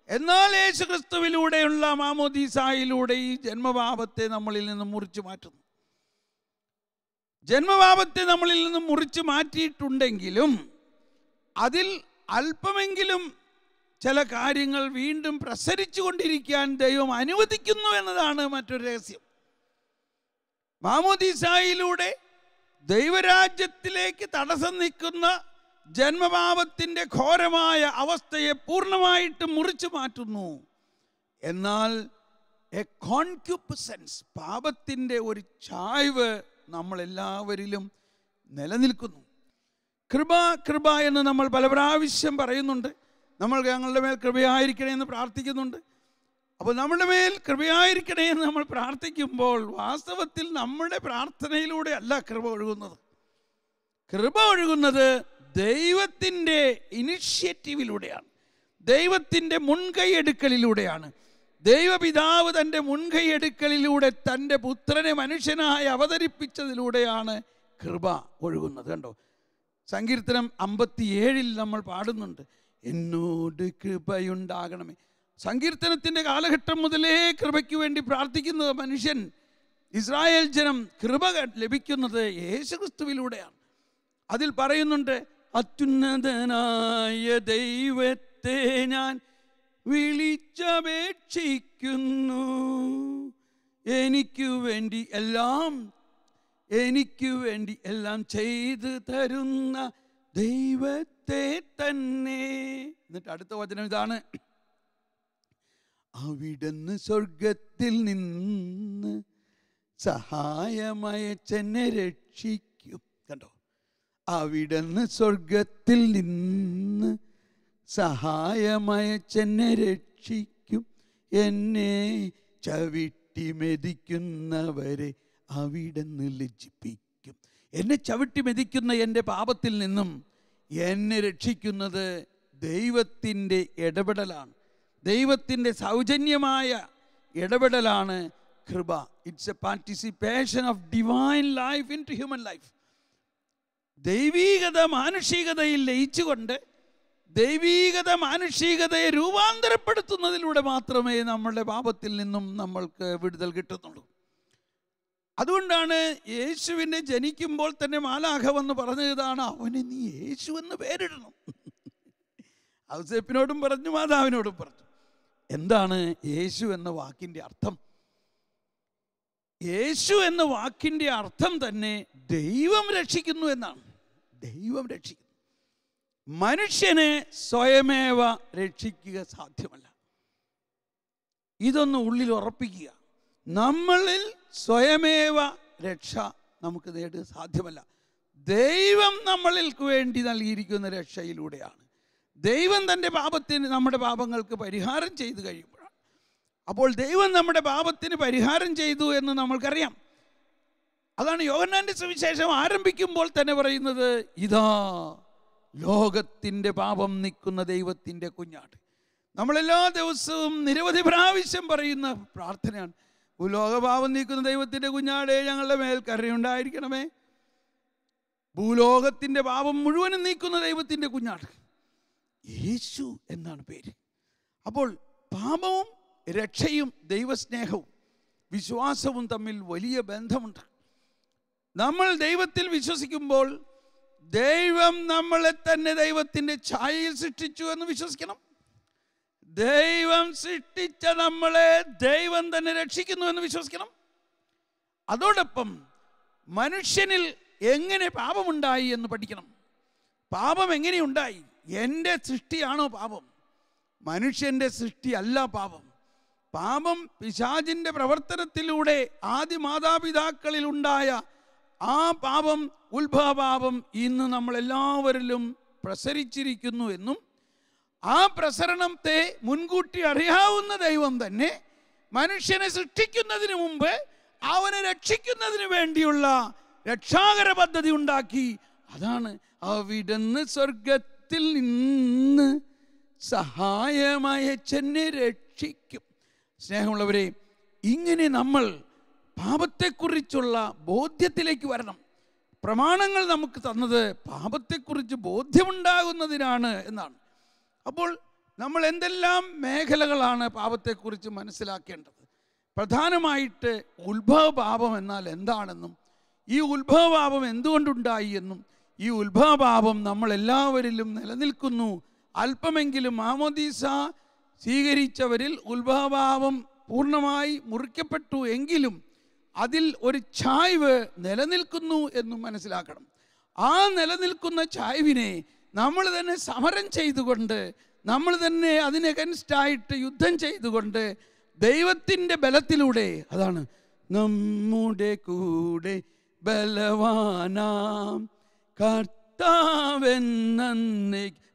എന്നാൽ യേശുക്രിസ്തുവിലൂടെയുള്ള മാമോദീസായിലൂടെ ഈ ജന്മപാപത്തെ നമ്മളിൽ നിന്നും മുറിച്ചു മാറ്റുന്നു. ജന്മപാപത്തെ നമ്മളിൽ നിന്നും മുറിച്ചു മാറ്റിയിട്ടുണ്ടെങ്കിലും അതിൽ അല്പമെങ്കിലും ചില കാര്യങ്ങൾ വീണ്ടും പ്രസരിച്ചു കൊണ്ടിരിക്കാൻ ദൈവം അനുവദിക്കുന്നു എന്നതാണ് മറ്റൊരു രഹസ്യം. മാമോദീസായിലൂടെ ദൈവരാജ്യത്തിലേക്ക് തടസ്സം നിൽക്കുന്ന ജന്മപാപത്തിൻ്റെ ഘോരമായ അവസ്ഥയെ പൂർണ്ണമായിട്ട് മുറിച്ചു മാറ്റുന്നു. എന്നാൽ എ കോൺക്യുപിസൻസ്, പാപത്തിൻ്റെ ഒരു ചായ്വ് നമ്മളെല്ലാവരിലും നിലനിൽക്കുന്നു. കൃപ കൃപ എന്ന് നമ്മൾ പല പ്രാവശ്യം പറയുന്നുണ്ട്. നമ്മൾ ഞങ്ങളുടെ മേൽ കൃപയായിരിക്കണേ എന്ന് പ്രാർത്ഥിക്കുന്നുണ്ട്. അപ്പോൾ നമ്മുടെ മേൽ കൃപയായിരിക്കണേ എന്ന് നമ്മൾ പ്രാർത്ഥിക്കുമ്പോൾ വാസ്തവത്തിൽ നമ്മുടെ പ്രാർത്ഥനയിലൂടെ അല്ല കൃപ ഒഴുകുന്നത്. കൃപ ഒഴുകുന്നത് ദൈവത്തിൻ്റെ ഇനിഷ്യേറ്റീവിലൂടെയാണ്, ദൈവത്തിൻ്റെ മുൻകൈയെടുക്കലിലൂടെയാണ്. ദൈവപിതാവ് തൻ്റെ മുൻകൈയെടുക്കലിലൂടെ തൻ്റെ പുത്രനെ മനുഷ്യനായി അവതരിപ്പിച്ചതിലൂടെയാണ് കൃപ ഒഴുകുന്നത്. കണ്ടോ, സങ്കീർത്തനം 57 നമ്മൾ പാടുന്നുണ്ട്, എന്നോട് കൃപയുണ്ടാകണമേ. സങ്കീർത്തനത്തിൻ്റെ കാലഘട്ടം മുതലേ കൃപയ്ക്ക് വേണ്ടി പ്രാർത്ഥിക്കുന്നത് മനുഷ്യൻ, ഇസ്രായേൽ ജനം കൃപ ലഭിക്കുന്നത് യേശുക്രിസ്തുവിലൂടെയാണ്. അതിൽ പറയുന്നുണ്ട്, അത്യുന്നതനായ ദൈവത്തെ ഞാൻ വിളിച്ചപേക്ഷിക്കുന്നു, എനിക്ക് വേണ്ടി എല്ലാം ചെയ്തു തരുന്ന ദൈവത്തെ തന്നെ. എന്നിട്ട് അടുത്ത വചനം ഇതാണ്, അവിടുന്ന് സ്വർഗത്തിൽ നിന്ന് സഹായമയച്ചെന്നെ രക്ഷിക്കും. കണ്ടോ, അവിടുന്ന് സ്വർഗത്തിൽ നിന്ന് സഹായമയച്ചെന്നെ രക്ഷിക്കും, എന്നെ ചവിട്ടി മെതിക്കുന്നവരെ അവിടുന്ന് ലജ്ജിപ്പിക്കും. എന്നെ ചവിട്ടി മെതിക്കുന്ന എൻ്റെ പാപത്തിൽ നിന്നും എന്നെ രക്ഷിക്കുന്നത് ദൈവത്തിൻ്റെ ഇടപെടലാണ്, ദൈവത്തിൻ്റെ സൗജന്യമായ ഇടപെടലാണ് കൃപ. It's a participation of divine life into human life. ദൈവീകത മാനുഷികതയിൽ ലയിച്ചുകൊണ്ട് ദൈവീകത മാനുഷികതയെ രൂപാന്തരപ്പെടുത്തുന്നതിലൂടെ മാത്രമേ നമ്മളുടെ പാപത്തിൽ നിന്നും നമ്മൾക്ക് വിടുതൽ കിട്ടുന്നുള്ളൂ. അതുകൊണ്ടാണ് യേശുവിനെ ജനിക്കുമ്പോൾ തന്നെ മാലാഖ വന്ന് പറഞ്ഞതാണ്, അവന് നീ യേശു എന്ന് പേരിടണം. ഔസേപ്പിനോടും പറഞ്ഞു, മാതാവിനോടും പറഞ്ഞു. എന്താണ് യേശു എന്ന വാക്കിൻ്റെ അർത്ഥം? യേശു എന്ന വാക്കിൻ്റെ അർത്ഥം തന്നെ ദൈവം രക്ഷിക്കുന്നു എന്നാണ്. ദൈവം രക്ഷിക്കുന്നു. മനുഷ്യനെ സ്വയമേവ രക്ഷിക്കുക സാധ്യമല്ല. ഇതൊന്ന് ഉള്ളിൽ ഉറപ്പിക്കുക. നമ്മളിൽ സ്വയമേവ രക്ഷ നമുക്ക് നേടുക സാധ്യമല്ല. ദൈവം നമ്മൾക്ക് വേണ്ടി നൽകിയിരിക്കുന്ന രക്ഷയിലൂടെയാണ്. ദൈവം തൻ്റെ നമ്മുടെ പാപങ്ങൾക്ക് പരിഹാരം ചെയ്തു കഴിയുമ്പോഴാണ്. അപ്പോൾ ദൈവം നമ്മുടെ പാപത്തിന് പരിഹാരം ചെയ്തു എന്ന് നമ്മൾക്കറിയാം. അതാണ് യോഹന്നാന്റെ സുവിശേഷം ആരംഭിക്കുമ്പോൾ തന്നെ പറയുന്നത്, ഇതാ ലോകത്തിൻ്റെ പാപം നീക്കുന്ന ദൈവത്തിൻ്റെ കുഞ്ഞാട്. നമ്മളെല്ലാ ദിവസവും നിരവധി പ്രാവശ്യം പറയുന്ന പ്രാർത്ഥനയാണ്, ഭൂലോകപാപം നീക്കുന്ന ദൈവത്തിൻ്റെ കുഞ്ഞാടേ, ഞങ്ങളുടെ മേൽ കരുണയുണ്ടായിരിക്കണമേ. ഭൂലോകത്തിൻ്റെ പാപം മുഴുവനും നീക്കുന്ന ദൈവത്തിൻ്റെ കുഞ്ഞാട് യേശു എന്നാണ് പേര്. അപ്പോൾ പാപവും രക്ഷയും ദൈവസ്നേഹവും വിശ്വാസവും തമ്മിൽ വലിയ ബന്ധമുണ്ട്. നമ്മൾ ദൈവത്തിൽ വിശ്വസിക്കുമ്പോൾ ദൈവം നമ്മളെ തന്നെ ദൈവത്തിൻ്റെ ഛായയിൽ സൃഷ്ടിച്ചു എന്ന് വിശ്വസിക്കണം. ദൈവം സൃഷ്ടിച്ച നമ്മളെ ദൈവം തന്നെ രക്ഷിക്കുന്നു എന്ന് വിശ്വസിക്കണം. അതോടൊപ്പം മനുഷ്യനിൽ എങ്ങനെ പാപമുണ്ടായി എന്ന് പഠിക്കണം. പാപം എങ്ങനെയുണ്ടായി? എൻ്റെ സൃഷ്ടിയാണോ പാപം? മനുഷ്യൻ്റെ സൃഷ്ടി അല്ല പാപം. പാപം പിശാചിൻ്റെ പ്രവർത്തനത്തിലൂടെ ആദ്യ മാതാപിതാക്കളിൽ ഉണ്ടായ ആ പാപം, ഉത്ഭവപാപം, ഇന്ന് നമ്മളെല്ലാവരിലും പ്രസരിച്ചിരിക്കുന്നു എന്നും ആ പ്രസരണത്തെ മുൻകൂട്ടി അറിയാവുന്ന ദൈവം തന്നെ മനുഷ്യനെ സൃഷ്ടിക്കുന്നതിന് മുമ്പ് അവനെ രക്ഷിക്കുന്നതിന് വേണ്ടിയുള്ള രക്ഷാകര പദ്ധതി ഉണ്ടാക്കി. അതാണ് അവിടുന്ന് സ്വർഗത്തിൽ നിന്ന് സഹായമയച്ചെന്നെ രക്ഷിക്കും. സ്നേഹമുള്ളവരെ, ഇങ്ങനെ നമ്മൾ പാപത്തെക്കുറിച്ചുള്ള ബോധ്യത്തിലേക്ക് വരണം. പ്രമാണങ്ങൾ നമുക്ക് തന്നത് പാപത്തെക്കുറിച്ച് ബോധ്യമുണ്ടാകുന്നതിനാണ് എന്നാണ്. അപ്പോൾ നമ്മൾ എന്തെല്ലാം മേഖലകളാണ് പാപത്തെക്കുറിച്ച് മനസ്സിലാക്കേണ്ടത്? പ്രധാനമായിട്ട് ഉത്ഭവപാപം എന്നാൽ എന്താണെന്നും ഈ ഉത്ഭവപാപം എന്തുകൊണ്ടുണ്ടായി എന്നും ഈ ഉത്ഭവപാപം നമ്മളെല്ലാവരിലും നിലനിൽക്കുന്നു, അല്പമെങ്കിലും മാമോദീസ സ്വീകരിച്ചവരിൽ ഉത്ഭവഭാവം പൂർണ്ണമായി മുറിക്കപ്പെട്ടു എങ്കിലും അതിൽ ഒരു ചായ്വ് നിലനിൽക്കുന്നു എന്നും മനസ്സിലാക്കണം. ആ നിലനിൽക്കുന്ന ചായ്വിനെ നമ്മൾ തന്നെ സമരം ചെയ്തുകൊണ്ട്, നമ്മൾ തന്നെ അതിനെഗൻസ്റ്റായിട്ട് യുദ്ധം ചെയ്തുകൊണ്ട് ദൈവത്തിൻ്റെ ബലത്തിലൂടെ, അതാണ് നമ്മുടെ കൂടെ ബലവാനാം കർത്താവെന്നേ,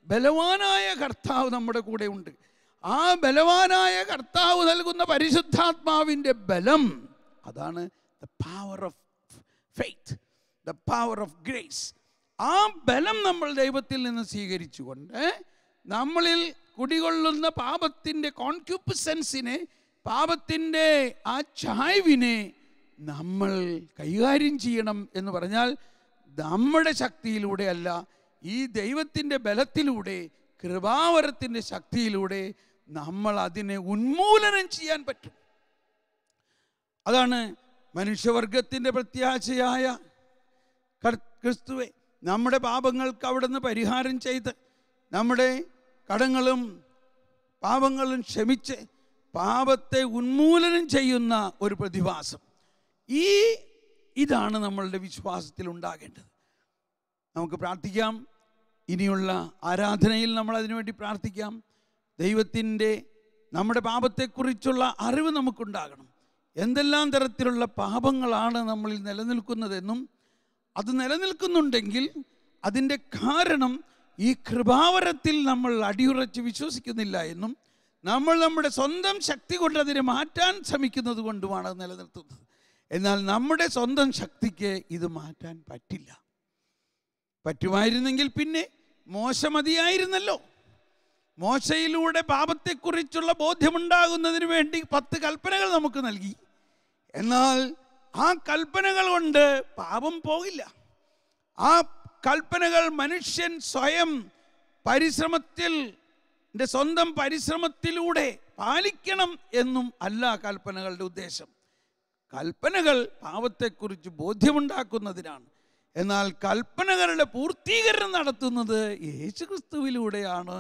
ബലവാനായ കർത്താവ് നമ്മുടെ കൂടെ ഉണ്ട്. ആ ബലവാനായ കർത്താവ് നൽകുന്ന പരിശുദ്ധാത്മാവിൻ്റെ ബലം, അതാണ് the power of faith, the power of grace. ആ ബലം നമ്മൾ ദൈവത്തിൽ നിന്ന് സ്വീകരിച്ചുകൊണ്ട് നമ്മളിൽ കുടികൊള്ളുന്ന പാപത്തിൻ്റെ കോൺക്യൂപ്പിസൻസിനെ, പാപത്തിൻ്റെ ആ ചായ്വിനെ നമ്മൾ കൈകാര്യം ചെയ്യണം എന്ന് പറഞ്ഞാൽ നമ്മുടെ ശക്തിയിലൂടെ അല്ല, ഈ ദൈവത്തിൻ്റെ ബലത്തിലൂടെ, കൃപാവരത്തിൻ്റെ ശക്തിയിലൂടെ നമ്മൾ അതിനെ ഉന്മൂലനം ചെയ്യാൻ പറ്റും. അതാണ് മനുഷ്യവർഗത്തിൻ്റെ പ്രത്യാശയായ ക്രിസ്തുവെ നമ്മുടെ പാപങ്ങൾക്ക് അവിടുന്ന് പരിഹാരം ചെയ്ത് നമ്മുടെ കടങ്ങളും പാപങ്ങളും ക്ഷമിച്ച് പാപത്തെ ഉന്മൂലനം ചെയ്യുന്ന ഒരു പ്രതിഭാസം. ഇതാണ് നമ്മളുടെ വിശ്വാസത്തിൽ ഉണ്ടാകേണ്ടത്. നമുക്ക് പ്രാർത്ഥിക്കാം. ഇനിയുള്ള ആരാധനയിൽ നമ്മൾ അതിനുവേണ്ടി പ്രാർത്ഥിക്കാം. ദൈവത്തിൻ്റെ നമ്മുടെ പാപത്തെക്കുറിച്ചുള്ള അറിവ് നമുക്കുണ്ടാകണം. എന്തെല്ലാം തരത്തിലുള്ള പാപങ്ങളാണ് നമ്മളിൽ നിലനിൽക്കുന്നതെന്നും അത് നിലനിൽക്കുന്നുണ്ടെങ്കിൽ അതിൻ്റെ കാരണം ഈ കൃപാവരത്തിൽ നമ്മൾ അടിയുറച്ച് വിശ്വസിക്കുന്നില്ല എന്നും നമ്മൾ നമ്മുടെ സ്വന്തം ശക്തി കൊണ്ട് അതിനെ മാറ്റാൻ ശ്രമിക്കുന്നത് കൊണ്ടുമാണ് അത് നിലനിർത്തുന്നത്. എന്നാൽ നമ്മുടെ സ്വന്തം ശക്തിക്ക് ഇത് മാറ്റാൻ പറ്റില്ല. പറ്റുമായിരുന്നെങ്കിൽ പിന്നെ മോശ മതിയായിരുന്നല്ലോ. മോശയിലൂടെ പാപത്തെക്കുറിച്ചുള്ള ബോധ്യമുണ്ടാകുന്നതിന് വേണ്ടി 10 കൽപ്പനകൾ നമുക്ക് നൽകി. എന്നാൽ ആ കൽപ്പനകൾ കൊണ്ട് പാപം പോകില്ല. ആ കൽപ്പനകൾ മനുഷ്യൻ സ്വയം സ്വന്തം പരിശ്രമത്തിലൂടെ പാലിക്കണം എന്നും അല്ല കൽപ്പനകളുടെ ഉദ്ദേശം. കൽപ്പനകൾ പാപത്തെക്കുറിച്ച് ബോധ്യമുണ്ടാക്കുന്നതിനാണ്. എന്നാൽ കൽപ്പനകളുടെ പൂർത്തീകരണം നടത്തുന്നത് യേശുക്രിസ്തുവിലൂടെയാണ്.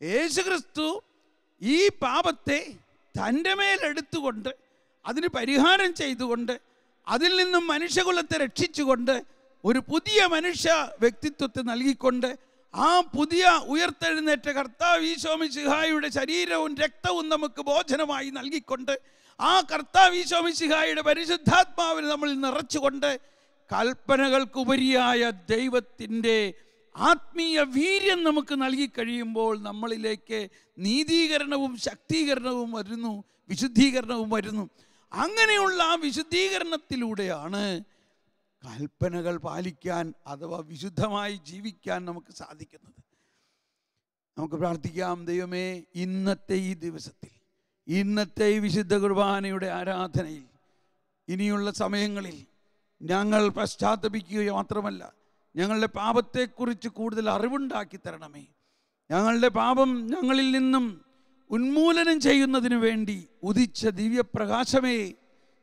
യേശുക്രിസ്തു ഈ പാപത്തെ തൻ്റെ മേലെടുത്തുകൊണ്ട് അതിന് പരിഹാരം ചെയ്തുകൊണ്ട് അതിൽ നിന്നും മനുഷ്യകുലത്തെ രക്ഷിച്ചുകൊണ്ട് ഒരു പുതിയ മനുഷ്യ വ്യക്തിത്വത്തെ നൽകിക്കൊണ്ട് ആ പുതിയ ഉയർത്തെഴുന്നേറ്റ കർത്താവ് ഈശോ മിശിഹായുടെ ശരീരവും രക്തവും നമുക്ക് ഭോജനമായി നൽകിക്കൊണ്ട് ആ കർത്താവ് ഈശോ മിശിഹായുടെ പരിശുദ്ധാത്മാവിനെ നമ്മൾ നിറച്ചുകൊണ്ട് കൽപ്പനകൾക്കുപരിയായ ദൈവത്തിൻ്റെ ആത്മീയ വീര്യം നമുക്ക് നൽകി കഴിയുമ്പോൾ നമ്മളിലേക്ക് നീതീകരണവും ശക്തീകരണവും വരുന്നു, വിശുദ്ധീകരണവും വരുന്നു. അങ്ങനെയുള്ള ആ വിശുദ്ധീകരണത്തിലൂടെയാണ് കൽപ്പനകൾ പാലിക്കാൻ അഥവാ വിശുദ്ധമായി ജീവിക്കാൻ നമുക്ക് സാധിക്കുന്നത്. നമുക്ക് പ്രാർത്ഥിക്കാം. ദൈവമേ, ഇന്നത്തെ ഈ ദിവസത്തിൽ, ഇന്നത്തെ ഈ വിശുദ്ധ കുർബാനയുടെ ആരാധനയിൽ, ഇനിയുള്ള സമയങ്ങളിൽ ഞങ്ങൾ പശ്ചാത്തപിക്കുക മാത്രമല്ല, ഞങ്ങളുടെ പാപത്തെക്കുറിച്ച് കൂടുതൽ അറിവുണ്ടാക്കി തരണമേ. ഞങ്ങളുടെ പാപം ഞങ്ങളിൽ നിന്നും ഉന്മൂലനം ചെയ്യുന്നതിന് വേണ്ടി ഉദിച്ച ദിവ്യപ്രകാശമേ,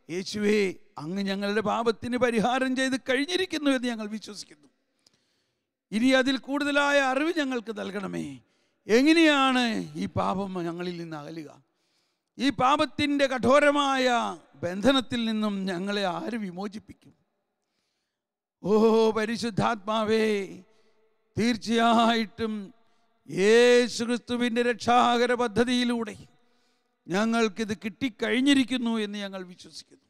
യേശുവേ, അങ്ങ് ഞങ്ങളുടെ പാപത്തിന് പരിഹാരം ചെയ്ത് കഴിഞ്ഞിരിക്കുന്നു എന്ന് ഞങ്ങൾ വിശ്വസിക്കുന്നു. ഇനി അതിൽ കൂടുതലായ അറിവ് ഞങ്ങൾക്ക് നൽകണമേ. എങ്ങനെയാണ് ഈ പാപം ഞങ്ങളിൽ നിന്ന് അകലുക? ഈ പാപത്തിൻ്റെ കഠോരമായ ബന്ധനത്തിൽ നിന്നും ഞങ്ങളെ ആര് വിമോചിപ്പിക്കും? ഓ പരിശുദ്ധാത്മാവേ, തീർച്ചയായിട്ടും യേശുക്രിസ്തുവിൻ്റെ രക്ഷാകര പദ്ധതിയിലൂടെ ഞങ്ങൾക്കിത് കിട്ടിക്കഴിഞ്ഞിരിക്കുന്നു എന്ന് ഞങ്ങൾ വിശ്വസിക്കുന്നു.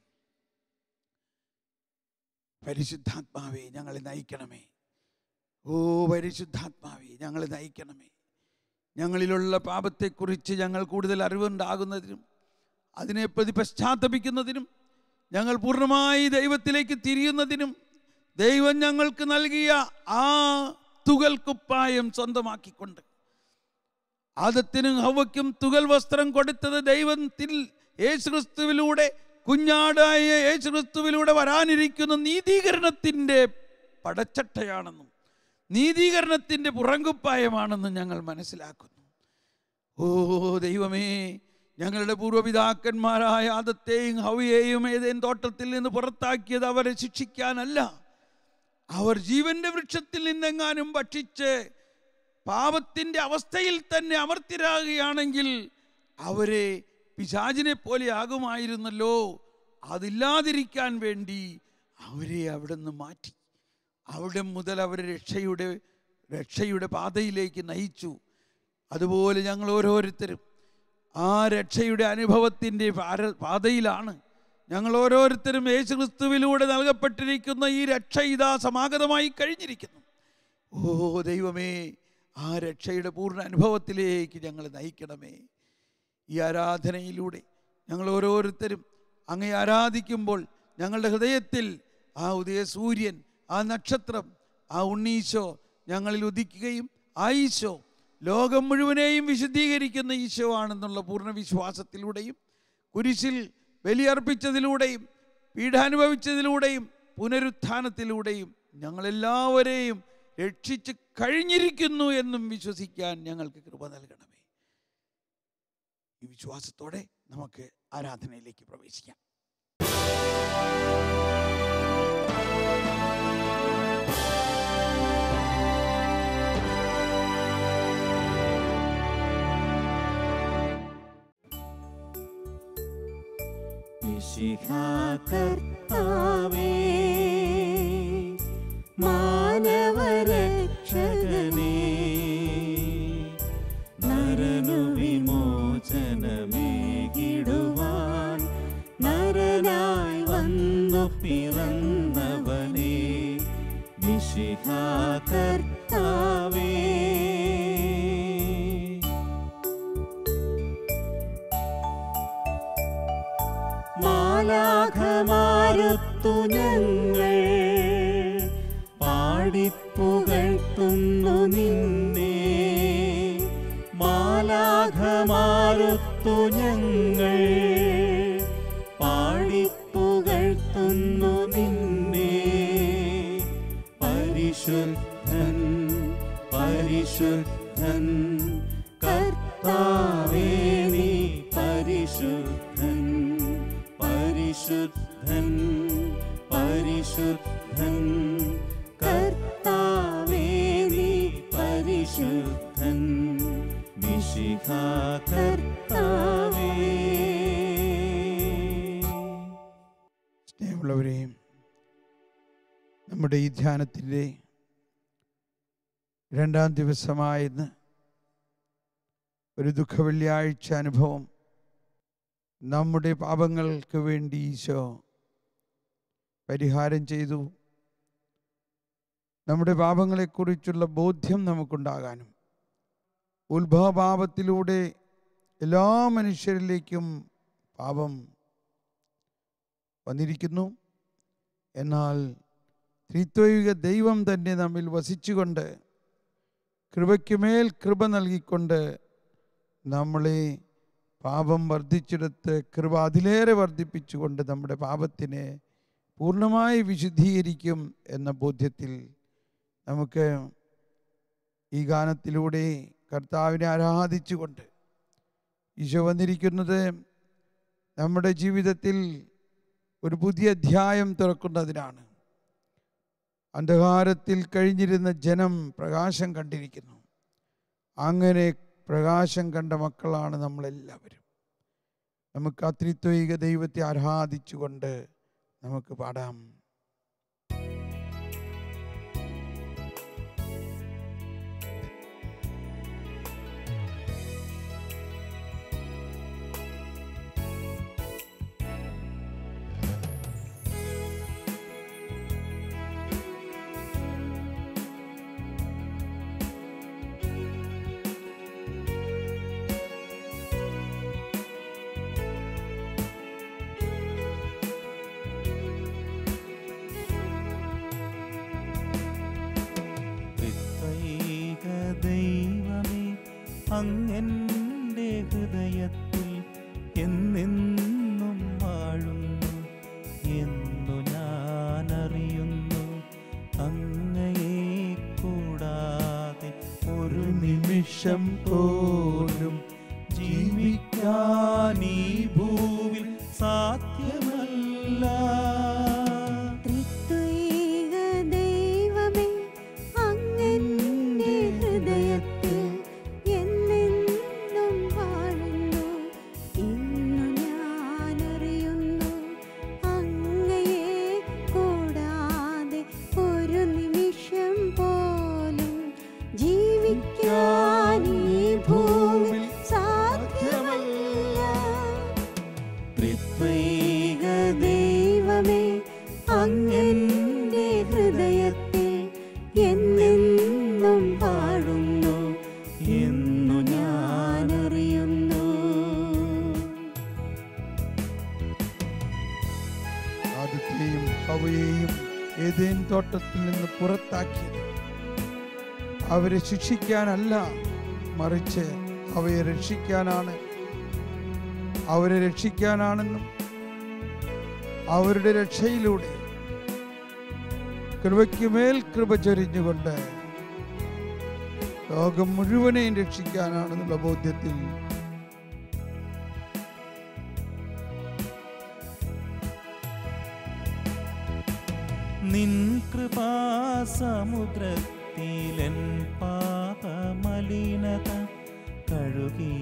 പരിശുദ്ധാത്മാവേ, ഞങ്ങളെ നയിക്കണമേ. ഓ പരിശുദ്ധാത്മാവേ, ഞങ്ങളെ നയിക്കണമേ. ഞങ്ങളിലുള്ള പാപത്തെക്കുറിച്ച് ഞങ്ങൾ കൂടുതൽ അറിവുണ്ടാകുന്നതിനും അതിനെ പ്രതി പശ്ചാത്തപിക്കുന്നതിനും ഞങ്ങൾ പൂർണ്ണമായി ദൈവത്തിലേക്ക് തിരിയുന്നതിനും ദൈവം ഞങ്ങൾക്ക് നൽകിയ ആ തുകൽ കുപ്പായം സ്വന്തമാക്കിക്കൊണ്ട്, ആദത്തിനും ഹവ്വയ്ക്കും തുകൽ വസ്ത്രം കൊടുത്തത് ദൈവത്തിൽ യേശുക്രിസ്തുവിലൂടെ, കുഞ്ഞാടായ യേശുക്രിസ്തുവിലൂടെ വരാനിരിക്കുന്ന നീതീകരണത്തിൻ്റെ പടച്ചട്ടയാണെന്നും നീതീകരണത്തിൻ്റെ പുറങ്കുപ്പായമാണെന്നും ഞങ്ങൾ മനസ്സിലാക്കുന്നു. ഓ ദൈവമേ, ഞങ്ങളുടെ പൂർവ്വപിതാക്കന്മാരായ ആദത്തെയും ഹവ്വയെയും ഏദേൻ തോട്ടത്തിൽ നിന്ന് പുറത്താക്കിയത് അവരെ ശിക്ഷിക്കാനല്ല, അവർ ജീവന്റെ വൃക്ഷത്തിൽ നിന്നെങ്ങാനും ഭക്ഷിച്ച് പാപത്തിൻ്റെ അവസ്ഥയിൽ തന്നെ അമർത്യരാകുകയാണെങ്കിൽ അവരെ പിശാചിനെ പോലെ ആകുമായിരുന്നല്ലോ. അതില്ലാതിരിക്കാൻ വേണ്ടി അവരെ അവിടെ നിന്ന് മാറ്റി. അവിടെ മുതൽ അവരെ രക്ഷയുടെ പാതയിലേക്ക് നയിച്ചു. അതുപോലെ ഞങ്ങൾ ഓരോരുത്തരും ആ രക്ഷയുടെ അനുഭവത്തിൻ്റെ പാതയിലാണ്. ഞങ്ങൾ ഓരോരുത്തരും യേശുക്രിസ്തുവിലൂടെ നൽകപ്പെട്ടിരിക്കുന്ന ഈ രക്ഷ ഇതാ സമാഗതമായി കഴിഞ്ഞിരിക്കുന്നു. ഓ ദൈവമേ, ആ രക്ഷയുടെ പൂർണ്ണ അനുഭവത്തിലേക്ക് ഞങ്ങൾ നയിക്കണമേ. ഈ ആരാധനയിലൂടെ ഞങ്ങൾ ഓരോരുത്തരും അങ്ങയെ ആരാധിക്കുമ്പോൾ ഞങ്ങളുടെ ഹൃദയത്തിൽ ആ ഉദയ സൂര്യൻ, ആ നക്ഷത്രം, ആ ഉണ്ണീശോ ഞങ്ങളിൽ ഉദിക്കുകയും ആ ഈശോ ലോകം മുഴുവനെയും വിശുദ്ധീകരിക്കുന്ന ഈശോ ആണെന്നുള്ള പൂർണ്ണ വിശ്വാസത്തിലൂടെയും കുരിശിൽ ബലിയർപ്പിച്ചതിലൂടെയും പീഡാനുഭവിച്ചതിലൂടെയും പുനരുത്ഥാനത്തിലൂടെയും ഞങ്ങളെല്ലാവരെയും രക്ഷിച്ച് കഴിഞ്ഞിരിക്കുന്നു എന്നും വിശ്വസിക്കാൻ ഞങ്ങൾക്ക് കൃപ നൽകണമേ. ഈ വിശ്വാസത്തോടെ നമുക്ക് ആരാധനയിലേക്ക് പ്രവേശിക്കാം. കർത്താവേ, മാനവരക്ഷകനേ, നരനു വിമോചനമേകിടുവാൻ നരനായി വന്നു പിറന്നവനേ, മിശിഹാ കർത്താവേ. മാലാഖമാരുത്തു ഞങ്ങൾ പാടിപ്പുകഴ്ത്തുന്നു നിന്നെ, മാലാഖമാരുത്തു ഞങ്ങൾ പാടിപ്പുകഴ്ത്തുന്നു നിന്നെ. പരിശുദ്ധൻ പരിശുദ്ധൻ കർത്താവേ, നീ പരിശുദ്ധൻ പരിശുദ്ധൻ പരിശുദ്ധൻ കർത്താവേ, നീ പരിശുദ്ധൻ മിശിഹാ കർത്താവേ. സ്നേഹമുള്ളവരെയും, നമ്മുടെ ഈ ധ്യാനത്തിൻ്റെ 2-ാം ദിവസമായെന്ന് ഒരു ദുഃഖവെള്ളിയാഴ്ച അനുഭവം നമ്മുടെ പാപങ്ങൾക്ക് വേണ്ടി ഈശോ പരിഹാരം ചെയ്തു. നമ്മുടെ പാപങ്ങളെക്കുറിച്ചുള്ള ബോധ്യം നമുക്കുണ്ടാകാനും ഉത്ഭവപാപത്തിലൂടെ എല്ലാ മനുഷ്യരിലേക്കും പാപം വന്നിരിക്കുന്നു. എന്നാൽ ത്രിത്വൈക ദൈവം തന്നെ നമ്മിൽ വസിച്ചുകൊണ്ട് കൃപയ്ക്കുമേൽ കൃപ നൽകിക്കൊണ്ട് നമ്മളെ പാപം വർദ്ധിച്ചെടുത്ത് കൃപ അതിലേറെ വർദ്ധിപ്പിച്ചുകൊണ്ട് നമ്മുടെ പാപത്തിനെ പൂർണ്ണമായി വിശുദ്ധീകരിക്കും എന്ന ബോധ്യത്തിൽ നമുക്ക് ഈ ഗാനത്തിലൂടെ കർത്താവിനെ ആരാധിച്ചുകൊണ്ട് ഈശോ വന്നിരിക്കുന്നത് നമ്മുടെ ജീവിതത്തിൽ ഒരു പുതിയ അധ്യായം തുറക്കുന്നതിനാണ്. അന്ധകാരത്തിൽ കഴിഞ്ഞിരുന്ന ജനം പ്രകാശം കണ്ടിരിക്കുന്നു. അങ്ങനെ പ്രകാശം കണ്ട മക്കളാണ് നമ്മളെല്ലാവരും. നമുക്ക് ആ ത്രിത്വൈക ദൈവത്തെ ആരാധിച്ചുകൊണ്ട് നമുക്ക് പാടാം. ദൈവമേ, അങ്ങെൻ്റെ ഹൃദയത്തിൽ എന്നെന്നും വാഴുന്നു എന്നു ഞാൻ അറിയുന്നു. അങ്ങയെ കൂടാതെ ഒരു നിമിഷം പോലും ജീവിക്കാൻ ഈ ഭൂവിൽ സാധ്യമല്ല. ദൈവമേ, അങ്ങെൻ്റെ ഹൃദയത്തിൽ അങ്ങെന്റെ ഹൃദയത്തിൽ എന്നെന്നും വാഴുന്നു എന്നു ഞാൻ അറിയുന്നു. ആദത്തെയും ഹവ്വയെയും ഏദെൻ തോട്ടത്തിൽ നിന്ന് പുറത്താക്കിയത് അവരെ ശിക്ഷിക്കാനല്ല, മറിച്ച് അവയെ രക്ഷിക്കാനാണ്. അവരെ രക്ഷിക്കാനാണെന്നും അവരുടെ രക്ഷയിലൂടെ കൃപയ്ക്കുമേൽ കൃപ ചൊരിഞ്ഞുകൊണ്ട് ലോകം മുഴുവനെയും രക്ഷിക്കാനാണെന്നുള്ള ബോധ്യത്തിൽ നിൻ കൃപാസമുദ്രത്തിലെൻ പാപമലിനത കഴുകി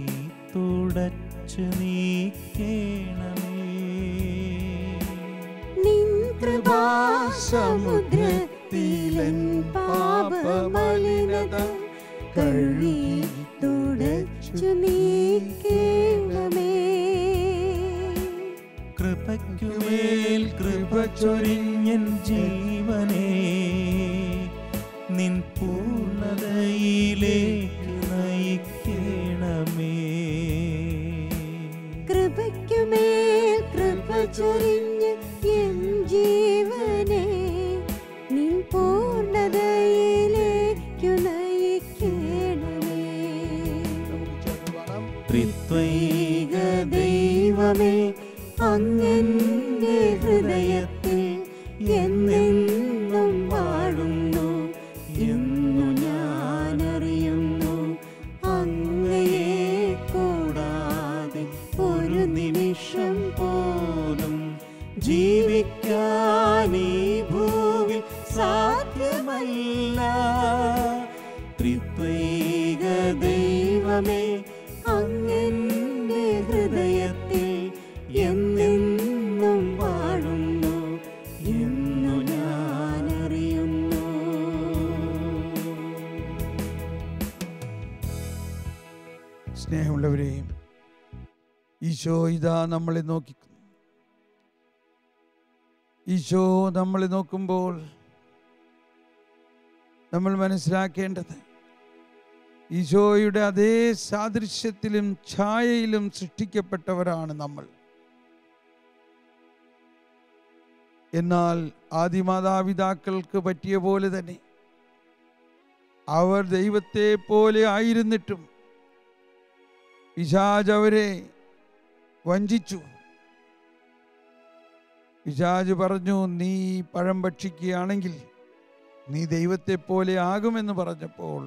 തുടച്ചു നീക്കേണമേ. നിൻ കൃപാസമുദ്രത്തിലെൻ പാപമലിനത കഴുകി തുടച്ചു നീക്കേണമേ. കൃപയ്ക്കുമേൽ കൃപ ചൊരിഞ്ഞൻ ജീവനെ നിൻ പൂർണ്ണതയിലേക്ക് നയിക്കണമേ. കൃപയ്ക്കുമേൽ കൃപ ചൊരിഞ്ഞ് എൻ ജീവനെ നിൻ പൂർണ്ണതയിലേക്കു നയിക്കണമേ. ത്രിത്വൈക ദൈവമേ, അങ്ങെന്റെ ഹൃദയത്തിൽ എന്നെന്നും വാഴുന്നു എന്നു ഞാൻ അറിയുന്നു. അങ്ങയെ കൂടാതെ ഒരു നിമിഷം പോലും ജീവിക്കാൻ ഈ ഭൂവിൽ സാധ്യമല്ല. ത്രിത്വൈക ദൈവമേ, അങ്ങെന്റെ ഹൃദയത്തിൽ എന്നെന്നും വാഴുന്നു എന്നു ഞാൻ അറിയുന്നു. സ്നേഹമുള്ളവരെയും ഈശോ ഇതാ നമ്മളെ നോക്കിക്കുന്നു. ഈശോ നമ്മളെ നോക്കുമ്പോൾ നമ്മൾ മനസ്സിലാക്കേണ്ടത് ഈശോയുടെ അതേ സാദൃശ്യത്തിലും ഛായയിലും സൃഷ്ടിക്കപ്പെട്ടവരാണ് നമ്മൾ. എന്നാൽ ആദിമാതാപിതാക്കൾക്ക് പറ്റിയ പോലെ തന്നെ അവർ ദൈവത്തെ പോലെ ആയിരുന്നിട്ടും പിശാച് അവരെ വഞ്ചിച്ചു. പിശാച് പറഞ്ഞു, നീ പഴം ഭക്ഷിക്കുകയാണെങ്കിൽ നീ ദൈവത്തെ പോലെ ആകുമെന്ന് പറഞ്ഞപ്പോൾ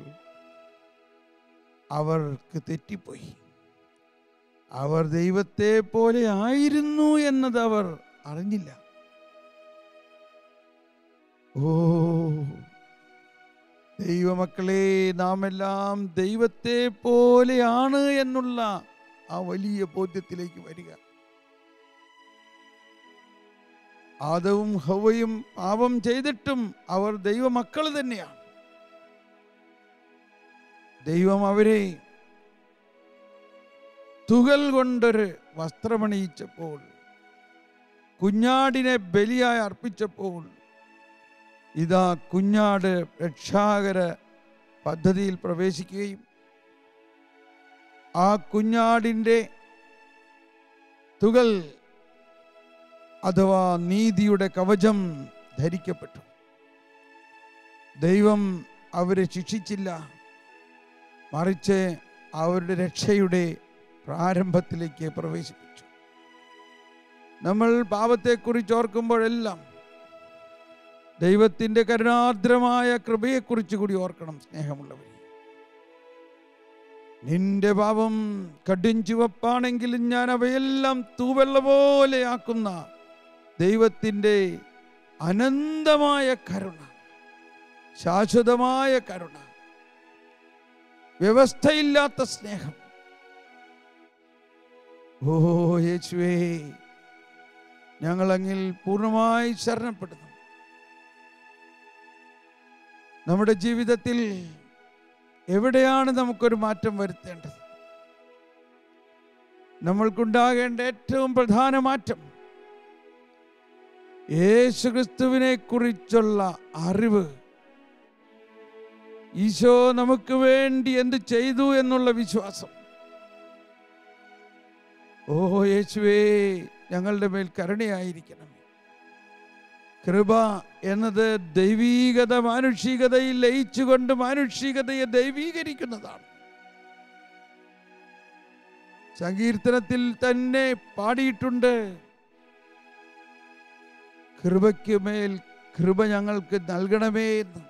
അവർക്ക് തെറ്റിപ്പോയി. അവർ ദൈവത്തെ പോലെ ആയിരുന്നു എന്നത് അവർ അറിഞ്ഞില്ല. ഓ ദൈവമക്കളെ, നാം എല്ലാം ദൈവത്തെ പോലെയാണ് എന്നുള്ള ആ വലിയ ബോധ്യത്തിലേക്ക് വരിക. ആദവും ഹവ്വയും പാപം ചെയ്തിട്ടും അവർ ദൈവമക്കൾ തന്നെയാണ്. ദൈവം അവരെ തുകൽ കൊണ്ടൊരു വസ്ത്രമണിയിച്ചപ്പോൾ, കുഞ്ഞാടിനെ ബലിയായി അർപ്പിച്ചപ്പോൾ, ഇതാ കുഞ്ഞാട് രക്ഷാകര പദ്ധതിയിൽ പ്രവേശിക്കുകയും ആ കുഞ്ഞാടിൻ്റെ തുകൽ അഥവാ നീതിയുടെ കവചം ധരിക്കപ്പെട്ടു. ദൈവം അവരെ ശിക്ഷിച്ചില്ല, മറിച്ച് അവരുടെ രക്ഷയുടെ പ്രാരംഭത്തിലേക്ക് പ്രവേശിപ്പിച്ചു. നമ്മൾ പാപത്തെക്കുറിച്ച് ഓർക്കുമ്പോഴെല്ലാം ദൈവത്തിൻ്റെ കരുണാർദ്രമായ കൃപയെക്കുറിച്ച് കൂടി ഓർക്കണം. സ്നേഹമുള്ളവരെ, നിന്റെ പാപം കടും ചുവപ്പാണെങ്കിലും ഞാൻ അവയെല്ലാം തൂവെള്ള പോലെ ആക്കുന്ന ദൈവത്തിൻ്റെ അനന്തമായ കരുണ, ശാശ്വതമായ കരുണ, വ്യവസ്ഥയില്ലാത്ത സ്നേഹം. ഓ യേശുവേ, ഞങ്ങൾ അങ്ങിൽ പൂർണ്ണമായി ശരണപ്പെടുന്നു. നമ്മുടെ ജീവിതത്തിൽ എവിടെയാണ് നമുക്കൊരു മാറ്റം വരുത്തേണ്ടത്? നമ്മൾക്കുണ്ടാകേണ്ട ഏറ്റവും പ്രധാന മാറ്റം യേശുക്രിസ്തുവിനെ കുറിച്ചുള്ള അറിവ്, ഈശോ നമുക്ക് വേണ്ടി എന്ത് ചെയ്തു എന്നുള്ള വിശ്വാസം. ഓ യേശുവേ, ഞങ്ങളുടെ മേൽ കരുണയായിരിക്കണമേ. കൃപ എന്നത് ദൈവീകത മാനുഷികതയിൽ ലയിച്ചുകൊണ്ട് മാനുഷികതയെ ദൈവീകരിക്കുന്നതാണ്. സങ്കീർത്തനത്തിൽ തന്നെ പാടിയിട്ടുണ്ട്, കൃപയ്ക്ക് മേൽ കൃപ ഞങ്ങൾക്ക് നൽകണമേ എന്ന്.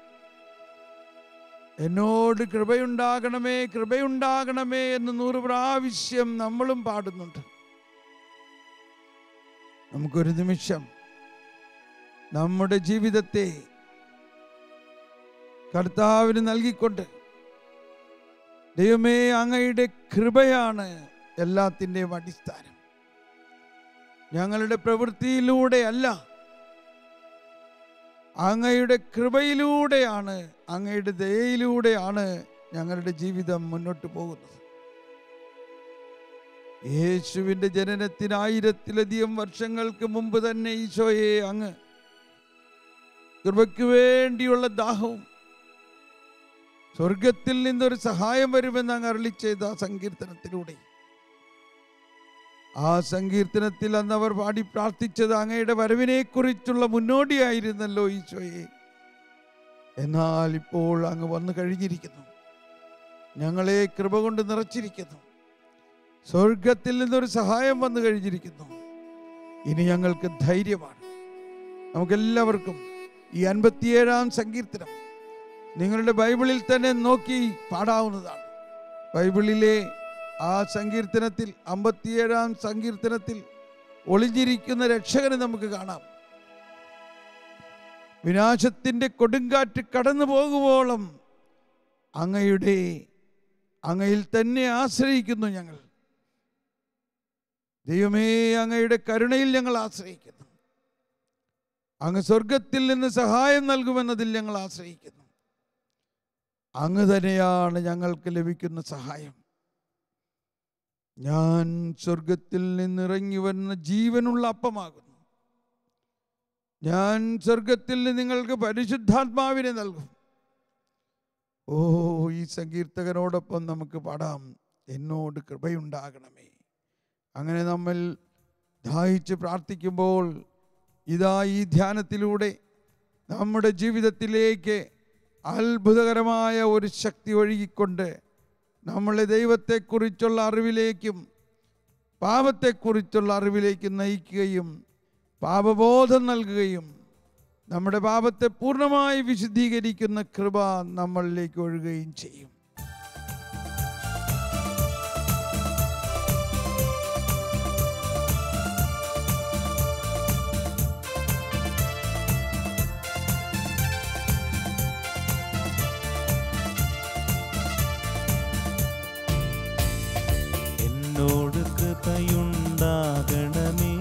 എന്നോട് കൃപയുണ്ടാകണമേ, കൃപയുണ്ടാകണമേ എന്ന് 100 പ്രാവശ്യം നമ്മളും പാടുന്നുണ്ട്. നമുക്കൊരു നിമിഷം നമ്മുടെ ജീവിതത്തെ കർത്താവിന് നൽകിക്കൊണ്ട്, ദൈവമേ, അങ്ങയുടെ കൃപയാണ് എല്ലാത്തിൻ്റെയും അടിസ്ഥാനം. ഞങ്ങളുടെ പ്രവൃത്തിയിലൂടെ അല്ല, അങ്ങയുടെ കൃപയിലൂടെയാണ്, അങ്ങയുടെ ദയയിലൂടെയാണ് ഞങ്ങളുടെ ജീവിതം മുന്നോട്ട് പോകുന്നത്. യേശുവിൻ്റെ ജനനത്തിന് 1000-ലധികം വർഷങ്ങൾക്ക് മുമ്പ് തന്നെ ഈശോയെ അങ്ങ് കൃപയ്ക്ക് വേണ്ടിയുള്ള ദാഹവും സ്വർഗത്തിൽ നിന്നൊരു സഹായം വരുമെന്ന് അങ്ങ് അരുളി ചെയ്ത സങ്കീർത്തനത്തിലൂടെ, ആ സങ്കീർത്തനത്തിൽ അന്ന് അവർ പാടി പ്രാർത്ഥിച്ചത് അങ്ങയുടെ വരവിനെ കുറിച്ചുള്ള മുന്നോടിയായിരുന്നല്ലോ ഈശോയെ. എന്നാൽ ഇപ്പോൾ അങ്ങ് വന്നു കഴിഞ്ഞിരിക്കുന്നു, ഞങ്ങളെ കൃപ കൊണ്ട് നിറച്ചിരിക്കുന്നു, സ്വർഗത്തിൽ നിന്നൊരു സഹായം വന്നു കഴിഞ്ഞിരിക്കുന്നു. ഇനി ഞങ്ങൾക്ക് ധൈര്യമാണ്. നമുക്കെല്ലാവർക്കും ഈ 57-ാം സങ്കീർത്തനം നിങ്ങളുടെ ബൈബിളിൽ തന്നെ നോക്കി പാടാവുന്നതാണ്. ബൈബിളിലെ ആ സങ്കീർത്തനത്തിൽ 57-ാം സങ്കീർത്തനത്തിൽ ഒളിഞ്ഞിരിക്കുന്ന രക്ഷകനെ നമുക്ക് കാണാം. വിനാശത്തിൻ്റെ കൊടുങ്കാറ്റ് കടന്നു പോകുവോളം അങ്ങയിൽ തന്നെ ആശ്രയിക്കുന്നു ഞങ്ങൾ. ദൈവമേ, അങ്ങയുടെ കരുണയിൽ ഞങ്ങൾ ആശ്രയിക്കുന്നു. അങ്ങ് സ്വർഗത്തിൽ നിന്ന് സഹായം നൽകുമെന്നതിൽ ഞങ്ങൾ ആശ്രയിക്കുന്നു. അങ്ങ് തന്നെയാണ് ഞങ്ങൾക്ക് ലഭിക്കുന്ന സഹായം. ഞാൻ സ്വർഗത്തിൽ നിന്നിറങ്ങി വരുന്ന ജീവനുള്ള അപ്പമാകുന്നു. ഞാൻ സ്വർഗത്തിൽ നിന്ന് നിങ്ങൾക്ക് പരിശുദ്ധാത്മാവിനെ നൽകും. ഓ, ഈ സങ്കീർത്തകനോടൊപ്പം നമുക്ക് പാടാം, എന്നോട് കൃപയുണ്ടാകണമേ. അങ്ങനെ നമ്മൾ ദാഹിച്ച് പ്രാർത്ഥിക്കുമ്പോൾ ഇതാ ഈ ധ്യാനത്തിലൂടെ നമ്മുടെ ജീവിതത്തിലേക്ക് അത്ഭുതകരമായ ഒരു ശക്തി ഒഴുകിക്കൊണ്ട് നമ്മളെ ദൈവത്തെക്കുറിച്ചുള്ള അറിവിലേക്കും പാപത്തെക്കുറിച്ചുള്ള അറിവിലേക്കും നയിക്കുകയും പാപബോധം നൽകുകയും നമ്മുടെ പാപത്തെ പൂർണ്ണമായി വിശുദ്ധീകരിക്കുന്ന കൃപ നമ്മളിലേക്ക് ഒഴുകുകയും ചെയ്യും. എന്നോട് കൃപയുണ്ടാകണമേ,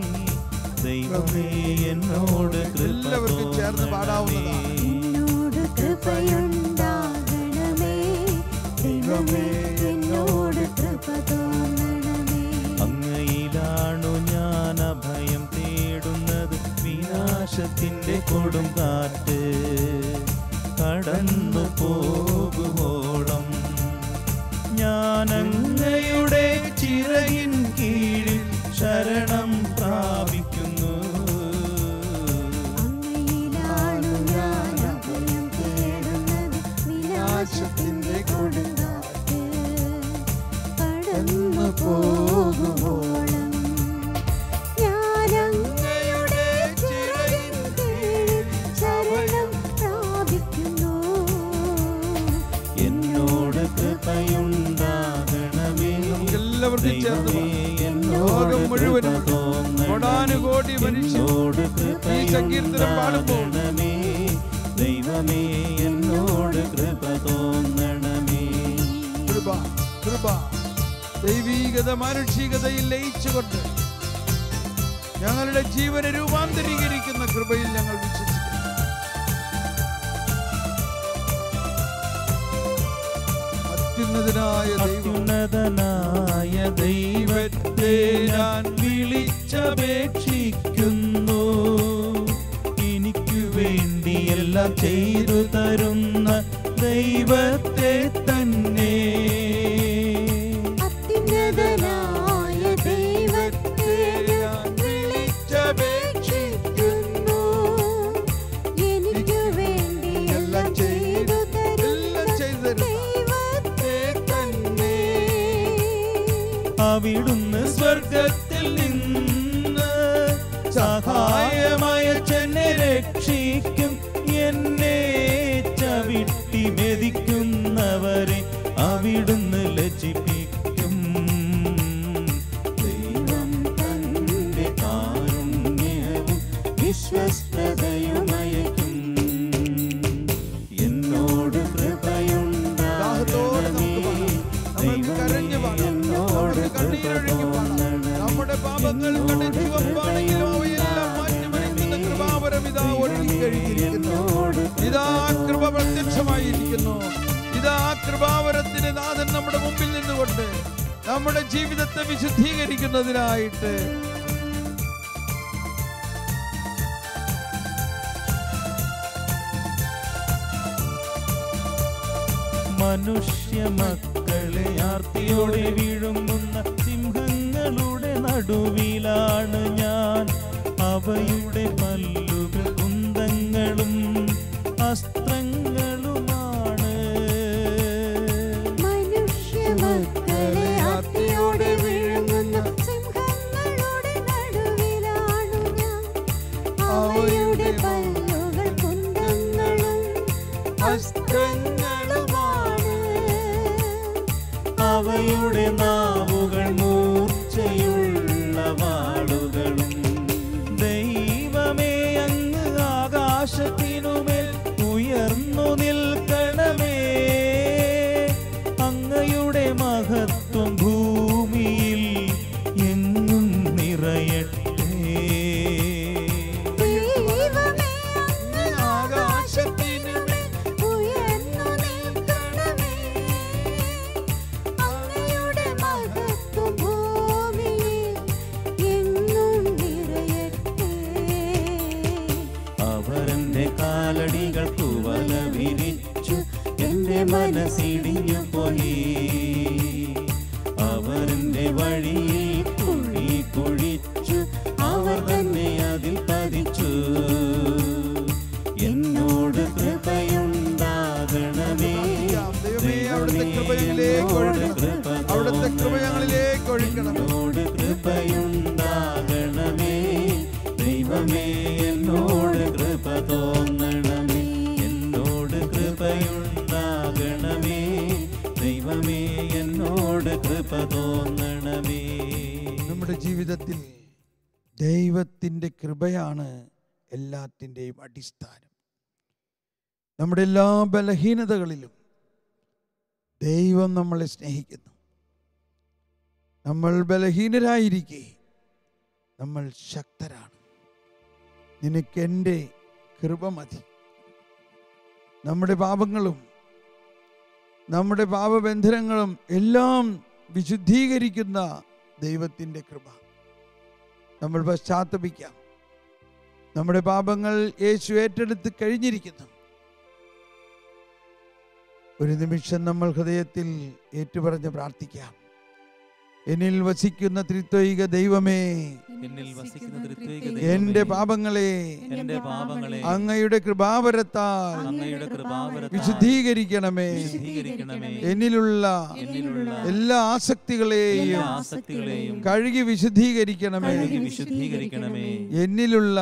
ദൈവമേ, എന്നോട് എല്ലാവർക്കും ചേർന്ന് പാടാവുന്നതാണ്. എന്നോട് കൃപയുണ്ടാകണമേ, ദൈവമേ, എന്നോട് കൃപ തോന്നണമേ. അങ്ങയിലാണു ഞാൻ അഭയം തേടുന്നത്, വിനാശത്തിന്റെ കൊടുങ്കാറ്റ് കടന്നു പോകുവോളം ഞാൻ അങ്ങയുടെ ചിറകിൻ കീഴിൽ ശരണം പ്രാപിക്കുന്നു. അങ്ങയിലാണു ഞാൻ അഭയം തേടുന്നത്, വിനാശത്തിന്റെ കൊടുങ്കാറ്റ് കടന്നു പോകുവോളം ഞാൻ അങ്ങയുടെ ചിറകിൻ കീഴിൽ ശരണം പ്രാപിക്കുന്നു. എന്നോട് കൃപയുണ്ടാകണമേ, എല്ലാവർക്കും ചേർന്ന് ദൈവമേ, ലോകം മുഴുവനും തോന്നണമേ. കോടാനുകോടി മനുഷ്യർ എന്നോട് ഈ സങ്കീർത്തനം പാടുമ്പോൾ കൃപയുണ്ടാകണമേ, ദൈവമേ, എന്നോട് കൃപ തോന്നണമേ. കൃപ കൃപ ദൈവീകത മാനുഷികതയിൽ ലയിച്ചുകൊണ്ട് ഞങ്ങളുടെ ജീവനെ രൂപാന്തരീകരിക്കുന്ന കൃപയിൽ ഞങ്ങൾ വിശ്വസിക്കുന്നു. അത്യുന്നതനായ ദൈവത്തെ ഞാൻ വിളിച്ചപേക്ഷിക്കുന്നു. വേണ്ടി എല്ലാം ചെയ്തു തരുന്ന ദൈവത്തെ തന്നെ. അത്യുന്നതനായ ദൈവത്തെ ഞാൻ വിളിച്ചപേക്ഷിക്കുന്നു. എനിക്ക് വേണ്ടി എല്ലാം ചെയ്തു തരുന്ന ദൈവത്തെ തന്നെ. അവിടുന്ന് സ്വർഗത്തിൽ നിന്ന് സഹായമായ ചെന്നെ രക്ഷിക്കും. എന്നെ ചവിട്ടി മെതിക്കുന്നവരെ അവിടുന്ന് ലജ്ജിപ്പിക്കും. ദൈവം തന്റെ കാരുണ്യവും വിശ്വസ്തതയുമയക്കും. എന്നോട് കൃപയുണ്ടാകണമേ. നമ്മുടെ പാപങ്ങൾ കടച്ചുവപ്പാണെങ്കിലും അവയെല്ലാം മാറ്റിമറിക്കുന്ന കൃപാവരം ഇതാ ഒരുങ്ങി കഴിഞ്ഞിരിക്കുന്നു. ഇതാ കൃപ പ്രത്യക്ഷമായിരിക്കുന്നു. ഇതാ കൃപാവരത്തിന്റെ നാഥൻ നമ്മുടെ മുമ്പിൽ നിന്നുകൊണ്ട് നമ്മുടെ ജീവിതത്തെ വിശുദ്ധീകരിക്കുന്നതിനായിട്ട് മനുഷ്യ മക്കളെ ആർത്തിയോടെ വിഴുങ്ങുന്ന സിംഹങ്ങളുടെ നടുവിലാണ് ഞാൻ. അവയുടെ പല്ലുകൾ കുന്തങ്ങളും അസ്ത്രങ്ങളുമാണ്. മനുഷ്യമക്കളെ ആർത്തിയോടെ വിഴുങ്ങുന്ന സിംഹങ്ങളുടെ നടുവിലാണു ഞാൻ. അവയുടെ പല്ലുകൾ കുന്തങ്ങളും അസ്ത്രങ്ങളുമാണ്. അവയുടെ നാവുകൾ മൂർച്ചയുള്ള വാളുകളും. ദൈവമേ, അങ്ങ് ആകാശത്തിനുമേൽ ഉയർന്നു നിൽക്കണമേ. അങ്ങയുടെ മഹത്വം ഭൂമിയിൽ എങ്ങും നിറയട്ടെ. ദൈവമേ, അങ്ങ് ആകാശത്തിനുമേൽ ഉയർന്നു നിൽക്കണമേ. അങ്ങയുടെ മഹത്വം ഭൂമിയിൽ എങ്ങും നിറയട്ടെ. അവരെന്റെ കാലടികൾക്കു വല വിരിച്ചു. എന്റെ മനസ്സിടിഞ്ഞു പോയി. അവരെന്റെ വഴിയിൽ കുഴി കുഴിച്ചു. അവർ തന്നെ അതിൽ പതിച്ചു. എന്നോട് കൃപയുണ്ടാകണമേ. അവിടുത്തെ കൃപ ഞങ്ങളിലേക്ക് ഒഴുകണം. അവിടുത്തെ കൃപ ഞങ്ങളിലേക്ക് ഒഴുകണം. എന്നോട് കൃപയുണ്ടാകണമേ. ദൈവമേ, എന്നോട് കൃപ തോന്നണമേ. എന്നോട് കൃപയുണ്ടാകണമേ. ദൈവമേ, എന്നോട് കൃപ തോന്നണമേ. നമ്മുടെ ജീവിതത്തിൽ ദൈവത്തിൻ്റെ കൃപയാണ് എല്ലാത്തിൻ്റെയും അടിസ്ഥാനം. നമ്മുടെ എല്ലാ ബലഹീനതകളിലും ദൈവം നമ്മളെ സ്നേഹിക്കുന്നു. നമ്മൾ ബലഹീനരായിരിക്കെ നമ്മൾ ശക്തരാണ്. നിനക്ക് എൻ്റെ കൃപ മതി. നമ്മുടെ പാപങ്ങളും നമ്മുടെ പാപബന്ധനങ്ങളും എല്ലാം വിശുദ്ധീകരിക്കുന്ന ദൈവത്തിൻ്റെ കൃപ. നമ്മൾ പശ്ചാത്തപിക്കാം. നമ്മുടെ പാപങ്ങൾ യേശു ഏറ്റെടുത്ത് കഴിഞ്ഞിരിക്കുന്നു. ഒരു നിമിഷം നമ്മൾ ഹൃദയത്തിൽ ഏറ്റുപറഞ്ഞ് പ്രാർത്ഥിക്കാം. എന്നിൽ വസിക്കുന്ന ത്രിത്വൈക ദൈവമേ, എന്റെ പാപങ്ങളെ അങ്ങയുടെ കൃപാവരത്താൽ വിശുദ്ധീകരിക്കണമേ. എന്നിലുള്ള എല്ലാ ആസക്തികളെയും കഴുകി വിശുദ്ധീകരിക്കണമേ. എന്നിലുള്ള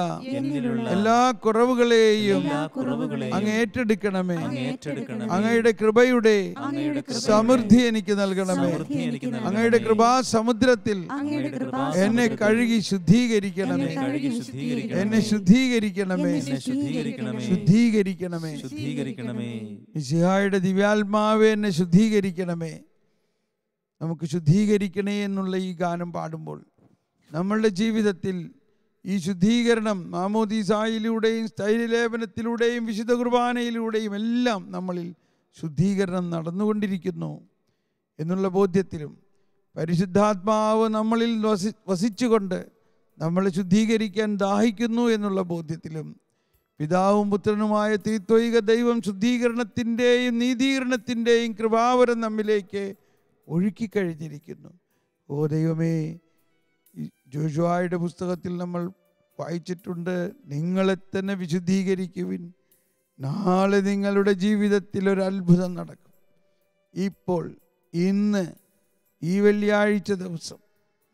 എല്ലാ കുറവുകളെയും അങ്ങ് ഏറ്റെടുക്കണമേ. അങ്ങയുടെ കൃപയുടെ സമൃദ്ധി എനിക്ക് നൽകണമേ. അങ്ങയുടെ കൃപാ സമുദ്രത്തിൽ എന്നെ കഴുകി ശുദ്ധീകരിക്കണമേ. എന്നെ ശുദ്ധീകരിക്കണമേ. ശുദ്ധീകരിക്കണമേ. മിശിഹായുടെ ദിവ്യാത്മാവേ, എന്നെ ശുദ്ധീകരിക്കണമേ. നമുക്ക് ശുദ്ധീകരിക്കണേ എന്നുള്ള ഈ ഗാനം പാടുമ്പോൾ നമ്മളുടെ ജീവിതത്തിൽ ഈ ശുദ്ധീകരണം മാമോദീസായിലൂടെയും സ്ഥൈര്യലേപനത്തിലൂടെയും വിശുദ്ധ കുർബാനയിലൂടെയും എല്ലാം നമ്മളിൽ ശുദ്ധീകരണം നടന്നുകൊണ്ടിരിക്കുന്നു എന്നുള്ള ബോധ്യത്തിലും പരിശുദ്ധാത്മാവ് നമ്മളിൽ വസിച്ചുകൊണ്ട് നമ്മളെ ശുദ്ധീകരിക്കാൻ ദാഹിക്കുന്നു എന്നുള്ള ബോധ്യത്തിലും പിതാവും പുത്രനുമായ ത്രിത്വൈക ദൈവം ശുദ്ധീകരണത്തിൻ്റെയും നീതീകരണത്തിൻ്റെയും കൃപാവരം നമ്മിലേക്ക് ഒഴുക്കിക്കഴിഞ്ഞിരിക്കുന്നു. ഓ ദൈവമേ, ജോഷുവയുടെ പുസ്തകത്തിൽ നമ്മൾ വായിച്ചിട്ടുണ്ട്, നിങ്ങളെ തന്നെ വിശുദ്ധീകരിക്കുവിൻ, നാളെ നിങ്ങളുടെ ജീവിതത്തിൽ ഒരു അത്ഭുതം നടക്കും. ഇപ്പോൾ ഇന്ന് ഈ വെള്ളിയാഴ്ച ദിവസം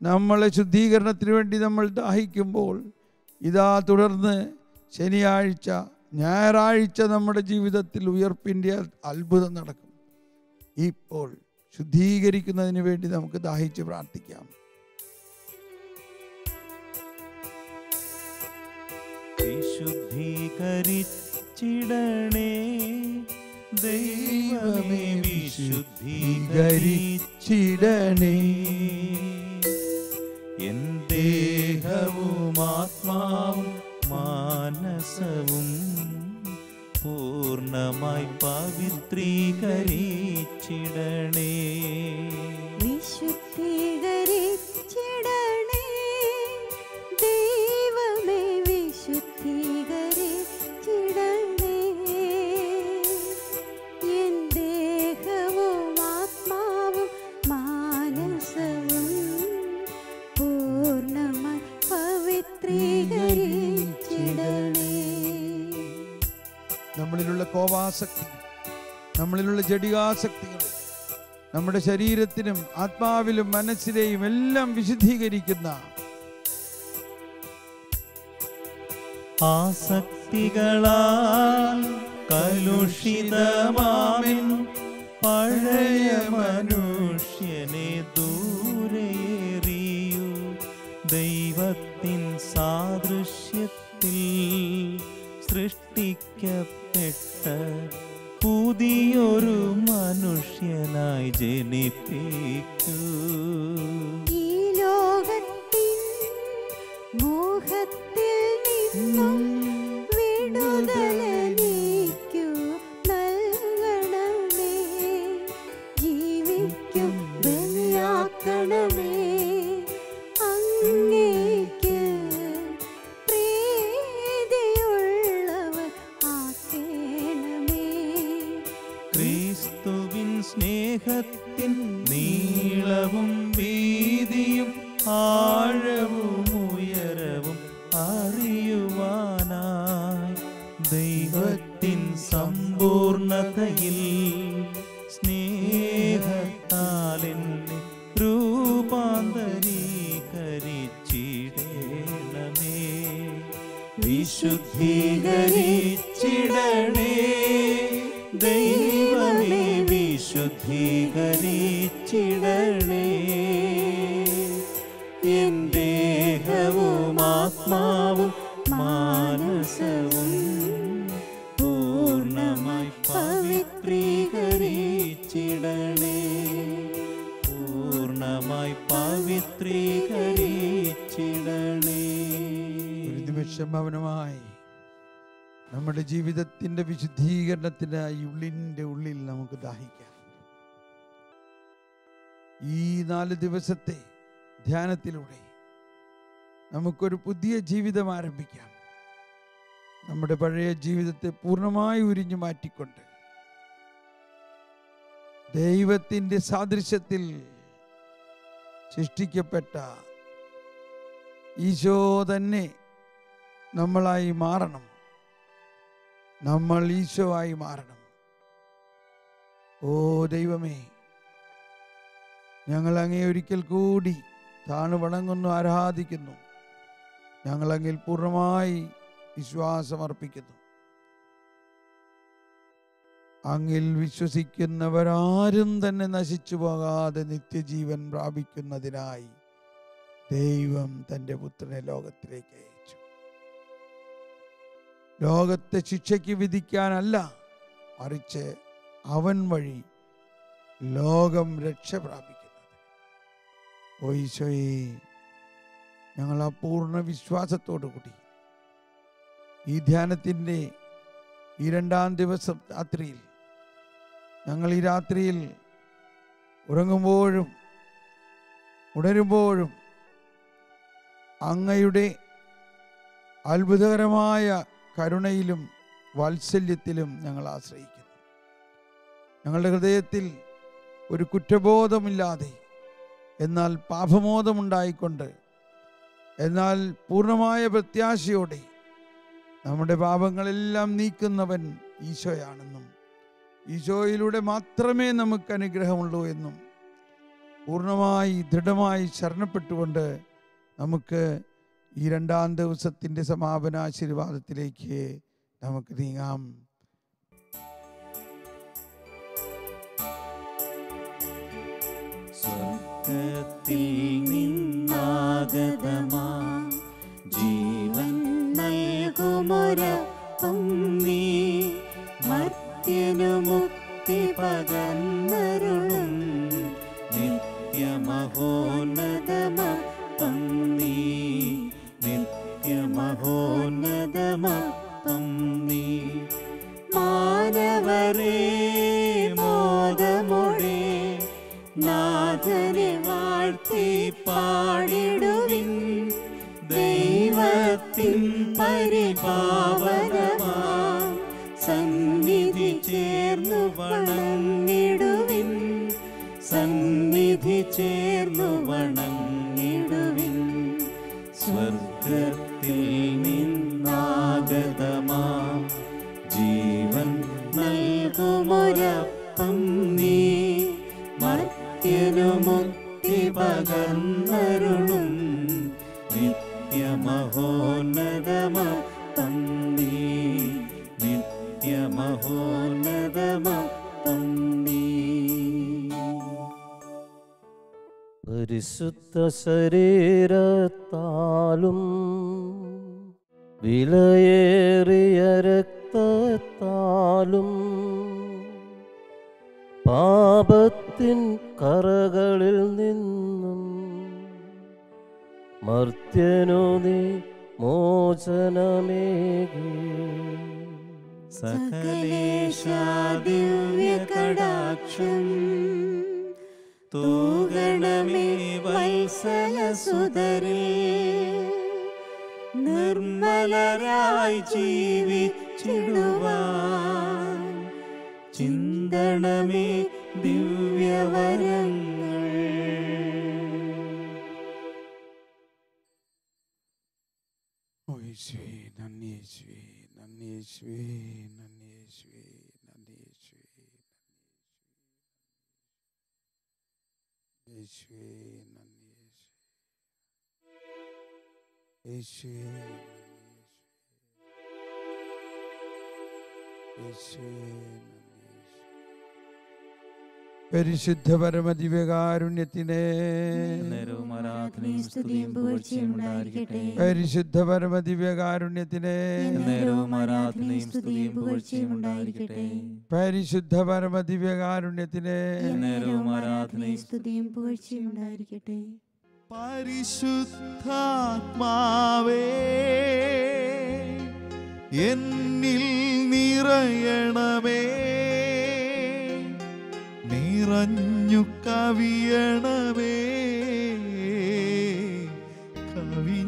നമ്മളെ ശുദ്ധീകരണത്തിന് വേണ്ടി നമ്മൾ ദാഹിക്കുമ്പോൾ, ഇതാ തുടർന്ന് ശനിയാഴ്ച ഞായറാഴ്ച നമ്മുടെ ജീവിതത്തിൽ ഉയർപ്പിൻ്റെ അത്ഭുതം നടക്കും. ഇപ്പോൾ ശുദ്ധീകരിക്കുന്നതിന് വേണ്ടി നമുക്ക് ദാഹിച്ച് പ്രാർത്ഥിക്കാം. വിശുദ്ധീകരിച്ചിടണേ ദൈവമേ, വിശുദ്ധീകരിച്ചിടണേ എൻ ദേഹവും ആത്മാവും മാനസവും പൂർണ്ണമായി പവിത്രീകരിച്ചിടണേ. വിശുദ്ധീകരിച്ചിടണേ ദൈവമേ, വിശുദ്ധീകരിച്ചിടണേ എൻ ദേഹവും ആത്മാവും മാനസവും പൂർണ്ണമായി പവിത്രീകരിച്ചിടണേ. നമ്മളിലുള്ള കോപാസക്തി, നമ്മളിലുള്ള ജഡികാസക്തികൾ നമ്മുടെ ശരീരത്തിനും ആത്മാവിലും മനസ്സിലെയും എല്ലാം വിശുദ്ധീകരിക്കുന്ന ആസക്തികളാൽ കലുഷിതമാമിൻ പഴയ മനുഷ്യനെ ദൂരെറിയൂ. ദൈവത്തിൻ സാദൃശ്യത്തിൽ സൃഷ്ടിക്കപ്പെട്ട പുതിയൊരു മനുഷ്യനായി ജനിപ്പിക്കൂ. ഈ ലോകത്തിൻ മോഹത്തിൽ നിന്നും വിടുതലെനിക്കു നൽകണമേ. ജീവിക്കും ബലിയാക്കണമേ, അങ്ങേക്ക് പ്രീതിയുള്ളവർ ആക്കേണമേ. ക്രിസ്തുവിൻ സ്നേഹത്തിൻ നീളവും വീതിയും ആഴവും ഉയരവും അറിയുവാനായി ദൈവത്തിൻ സമ്പൂർണതയിൽ സ്നേഹത്താൽ എന്നെ രൂപാന്തരീകരിച്ചിടണമേ. വിശുദ്ധീകരിച്ചിടണേ ദൈവമേ, വിശുദ്ധീകരിച്ചിടണേ എൻ ദേഹവും ആത്മാവും മാനസവും പൂർണ്ണമായി പവിത്രീകരിച്ചിടണേ, പൂർണ്ണമായി പവിത്രീകരിച്ചിടണേ. ഒരു നിമിഷം മൗനമായി നമ്മുടെ ജീവിതത്തിൻ്റെ വിശുദ്ധീകരണത്തിനായി ഉള്ളിൻ്റെ ഉള്ളിൽ നമുക്ക് ദാഹിക്കാം. ഈ 4 ദിവസത്തെ ധ്യാനത്തിലൂടെ നമുക്കൊരു പുതിയ ജീവിതം ആരംഭിക്കാം. നമ്മുടെ പഴയ ജീവിതത്തെ പൂർണ്ണമായി ഉരിഞ്ഞു മാറ്റിക്കൊണ്ട് ദൈവത്തിൻ്റെ സാദൃശ്യത്തിൽ സൃഷ്ടിക്കപ്പെട്ട ഈശോ തന്നെ നമ്മളായി മാറണം. നമ്മൾ ഈശോ ആയി മാറണം. ഓ ദൈവമേ, ഞങ്ങൾ അങ്ങേ ഒരിക്കൽ കൂടി താണു വണങ്ങുന്നു, ആരാധിക്കുന്നു. ഞങ്ങൾ അങ്ങിൽ പൂർണ്ണമായി വിശ്വാസമർപ്പിക്കുന്നു. അങ്ങിൽ വിശ്വസിക്കുന്നവരാരും തന്നെ നശിച്ചു പോകാതെ നിത്യജീവൻ പ്രാപിക്കുന്നതിനായി ദൈവം തൻ്റെ പുത്രനെ ലോകത്തിലേക്ക് അയച്ചു. ലോകത്തെ ശിക്ഷയ്ക്ക് വിധിക്കാനല്ല, മറിച്ച് അവൻ വഴി ലോകം രക്ഷ പ്രാപിക്കുന്നത്. ഓ ഈശോയെ, ഞങ്ങൾ ആ പൂർണ്ണ വിശ്വാസത്തോടു കൂടി ഈ ധ്യാനത്തിൻ്റെ ഈ 2ാം ദിവസം രാത്രിയിൽ, ഞങ്ങൾ ഈ രാത്രിയിൽ ഉറങ്ങുമ്പോഴും ഉണരുമ്പോഴും അങ്ങയുടെ അത്ഭുതകരമായ കരുണയിലും വാത്സല്യത്തിലും ഞങ്ങൾ ആശ്രയിക്കുന്നു. ഞങ്ങളുടെ ഹൃദയത്തിൽ ഒരു കുറ്റബോധമില്ലാതെ, എന്നാൽ പാപബോധമുണ്ടായിക്കൊണ്ട്, എന്നാൽ പൂർണ്ണമായ പ്രത്യാശയോടെ നമ്മുടെ പാപങ്ങളെല്ലാം നീക്കുന്നവൻ ഈശോയാണെന്നും ഈശോയിലൂടെ മാത്രമേ നമുക്ക് അനുഗ്രഹമുള്ളൂ എന്നും പൂർണ്ണമായി ദൃഢമായി ശരണപ്പെട്ടുകൊണ്ട് നമുക്ക് ഈ 2-ാം ദിവസത്തിൻ്റെ സമാപന ആശീർവാദത്തിലേക്ക് നമുക്ക് നീങ്ങാം. സ്വർഗ്ഗത്തിൽ നിന്നാഗതമാ ജീവൻ നൽകുമൊരപ്പം നീ, മർത്യനു മുക്തി പകർന്നരുളും നിത്യമഹോന്നതമപ്പം നീ, നിത്യമഹോന്നതമപ്പം നീ. മാനവരേ മോദമോടെ നാഥനെ വാഴ്ത്തി പാടിടുവിൻ, ദൈവത്തിൻ പരിപാവനമാം സന്നിധി ചേർന്നു വണങ്ങിടുവിൻ, സന്നിധി ചേർന്നു വണങ്ങിടുവിൻ. സ്വർഗ്ഗത്തിൽ നിന്നാഗതമാം ജീവൻ നൽകുമൊരപ്പം നീ, മർത്യനു മുക്തി പകർന്നരുളും നിത്യമഹോന്നതമപ്പം നീ, നിത്യമഹോന്നതമപ്പം നീ. പരിശുദ്ധ ശരീരത്താലും വിലയേറിയ രക്തത്താലും പാപത്തിൻ കറകളിൽ നിന്നും മർത്യനു നീ മോചനമേകി. സകലേശാ ദിവ്യകടാക്ഷം തൂഗണമേ വത്സലസുതരേ, നിർമ്മലരായി ജീവിച്ചിടുവാൻ ചിന്തണമേ ദിവ്യവരങ്ങൾ. ഓ യേശുവേ, നന്ദി യേശുവേ, നന്ദി യേശുവേ, നന്ദി യേശുവേ, നന്ദി യേശുവേ, യേശുവേ, നന്ദി യേശുവേ, യേശുവേ, പരിശുദ്ധ പരമദിവ്യകാരുണ്യത്തിനെ നേരവും ആരാധനയും സ്തുതിയും പുകഴ്ചയും ഉണ്ടായിരിക്കട്ടെ. പരിശുദ്ധ പരമദിവ്യകാരുണ്യത്തിനെ നേരവും ആരാധനയും സ്തുതിയും പുകഴ്ചയും ഉണ്ടായിരിക്കട്ടെ. പരിശുദ്ധ പരമദിവ്യകാരുണ്യത്തിനെ നേരവും ആരാധനയും സ്തുതിയും പുകഴ്ചയും ഉണ്ടായിരിക്കട്ടെ. പരിശുദ്ധാത്മാവേ എന്നിൽ നിറയണമേ, നിറഞ്ഞു കവിയണമേ, കവിഞ്ഞൊഴുകണമേ.